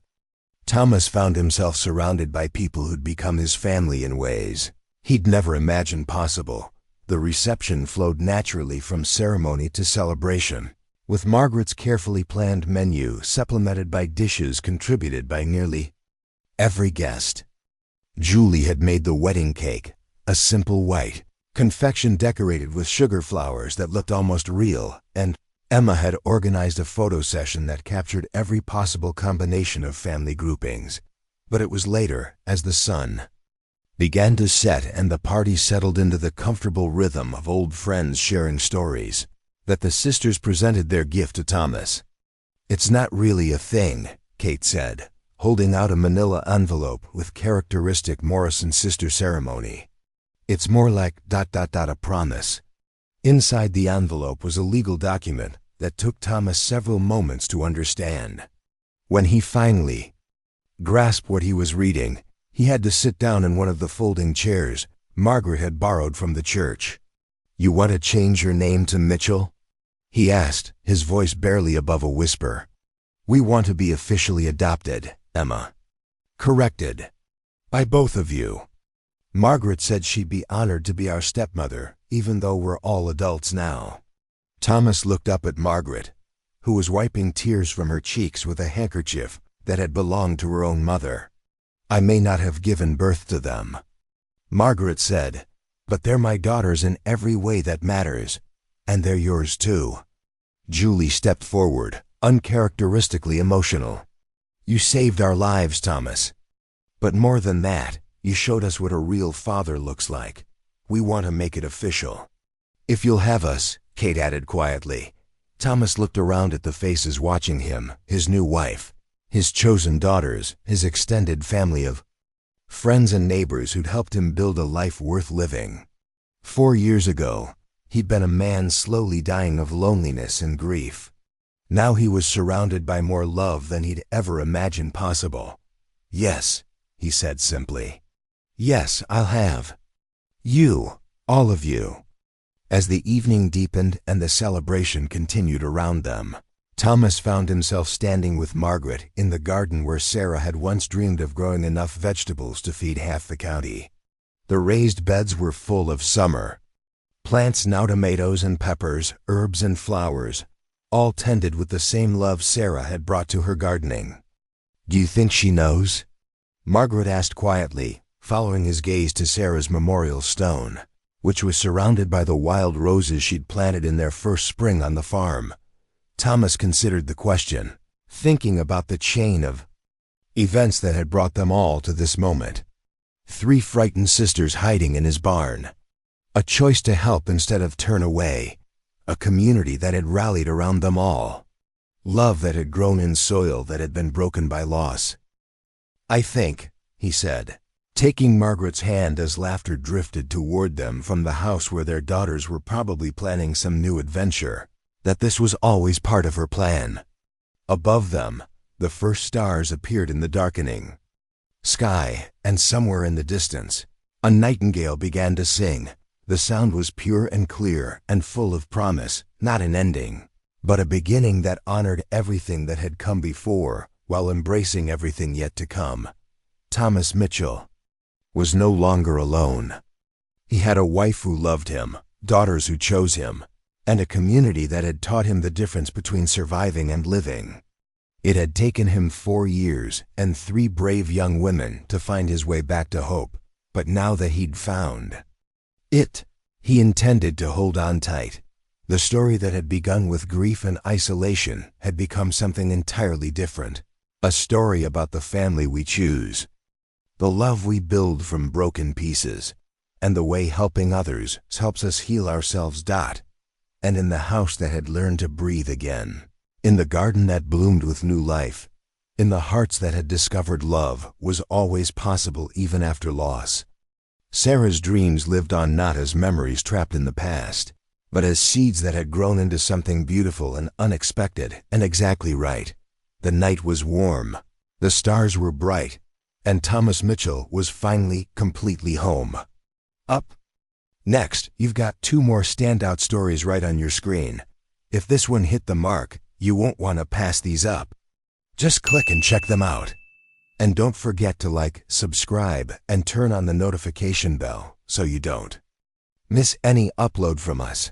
Thomas found himself surrounded by people who'd become his family in ways he'd never imagined possible. The reception flowed naturally from ceremony to celebration, with Margaret's carefully planned menu supplemented by dishes contributed by nearly every guest. Julie had made the wedding cake, a simple white confection decorated with sugar flowers that looked almost real, and Emma had organized a photo session that captured every possible combination of family groupings. But it was later, as the sun began to set and the party settled into the comfortable rhythm of old friends sharing stories, that the sisters presented their gift to Thomas. "It's not really a thing," Kate said, holding out a manila envelope with characteristic Morrison sister ceremony. "It's more like ... a promise." Inside the envelope was a legal document that took Thomas several moments to understand. When he finally grasped what he was reading, he had to sit down in one of the folding chairs Margaret had borrowed from the church. "You want to change your name to Mitchell?" he asked, his voice barely above a whisper. "We want to be officially adopted," Emma corrected. "By both of you." Margaret said she'd be honored to be our stepmother, even though we're all adults now. Thomas looked up at Margaret, who was wiping tears from her cheeks with a handkerchief that had belonged to her own mother. "I may not have given birth to them," Margaret said, "but they're my daughters in every way that matters, and they're yours too." Julie stepped forward, uncharacteristically emotional. "You saved our lives, Thomas. But more than that, you showed us what a real father looks like. We want to make it official." "If you'll have us," Kate added quietly. Thomas looked around at the faces watching him, his new wife, his chosen daughters, his extended family of friends and neighbors who'd helped him build a life worth living. 4 years ago, he'd been a man slowly dying of loneliness and grief. Now he was surrounded by more love than he'd ever imagined possible. "Yes," he said simply. "Yes, I'll have you, all of you." As the evening deepened and the celebration continued around them, Thomas found himself standing with Margaret in the garden where Sarah had once dreamed of growing enough vegetables to feed half the county. The raised beds were full of summer plants, now tomatoes and peppers, herbs and flowers, all tended with the same love Sarah had brought to her gardening. "Do you think she knows?" Margaret asked quietly, following his gaze to Sarah's memorial stone, which was surrounded by the wild roses she'd planted in their first spring on the farm. Thomas considered the question, thinking about the chain of events that had brought them all to this moment. 3 frightened sisters hiding in his barn, a choice to help instead of turn away, a community that had rallied around them all, love that had grown in soil that had been broken by loss. "I think," he said, taking Margaret's hand as laughter drifted toward them from the house where their daughters were probably planning some new adventure, "that this was always part of her plan." Above them, the first stars appeared in the darkening sky, and somewhere in the distance, a nightingale began to sing. The sound was pure and clear and full of promise, not an ending, but a beginning that honored everything that had come before while embracing everything yet to come. Thomas Mitchell was no longer alone. He had a wife who loved him, daughters who chose him, and a community that had taught him the difference between surviving and living. It had taken him 4 years and 3 brave young women to find his way back to hope, but now that he'd found it, he intended to hold on tight. The story that had begun with grief and isolation had become something entirely different, a story about the family we choose, the love we build from broken pieces, and the way helping others helps us heal ourselves. And in the house that had learned to breathe again, in the garden that bloomed with new life, in the hearts that had discovered love was always possible even after loss. Sarah's dreams lived on not as memories trapped in the past, but as seeds that had grown into something beautiful and unexpected and exactly right. The night was warm, the stars were bright, and Thomas Mitchell was finally completely home. Up next, you've got 2 more standout stories right on your screen. If this one hit the mark, you won't want to pass these up. Just click and check them out. And don't forget to like, subscribe, and turn on the notification bell so you don't miss any upload from us.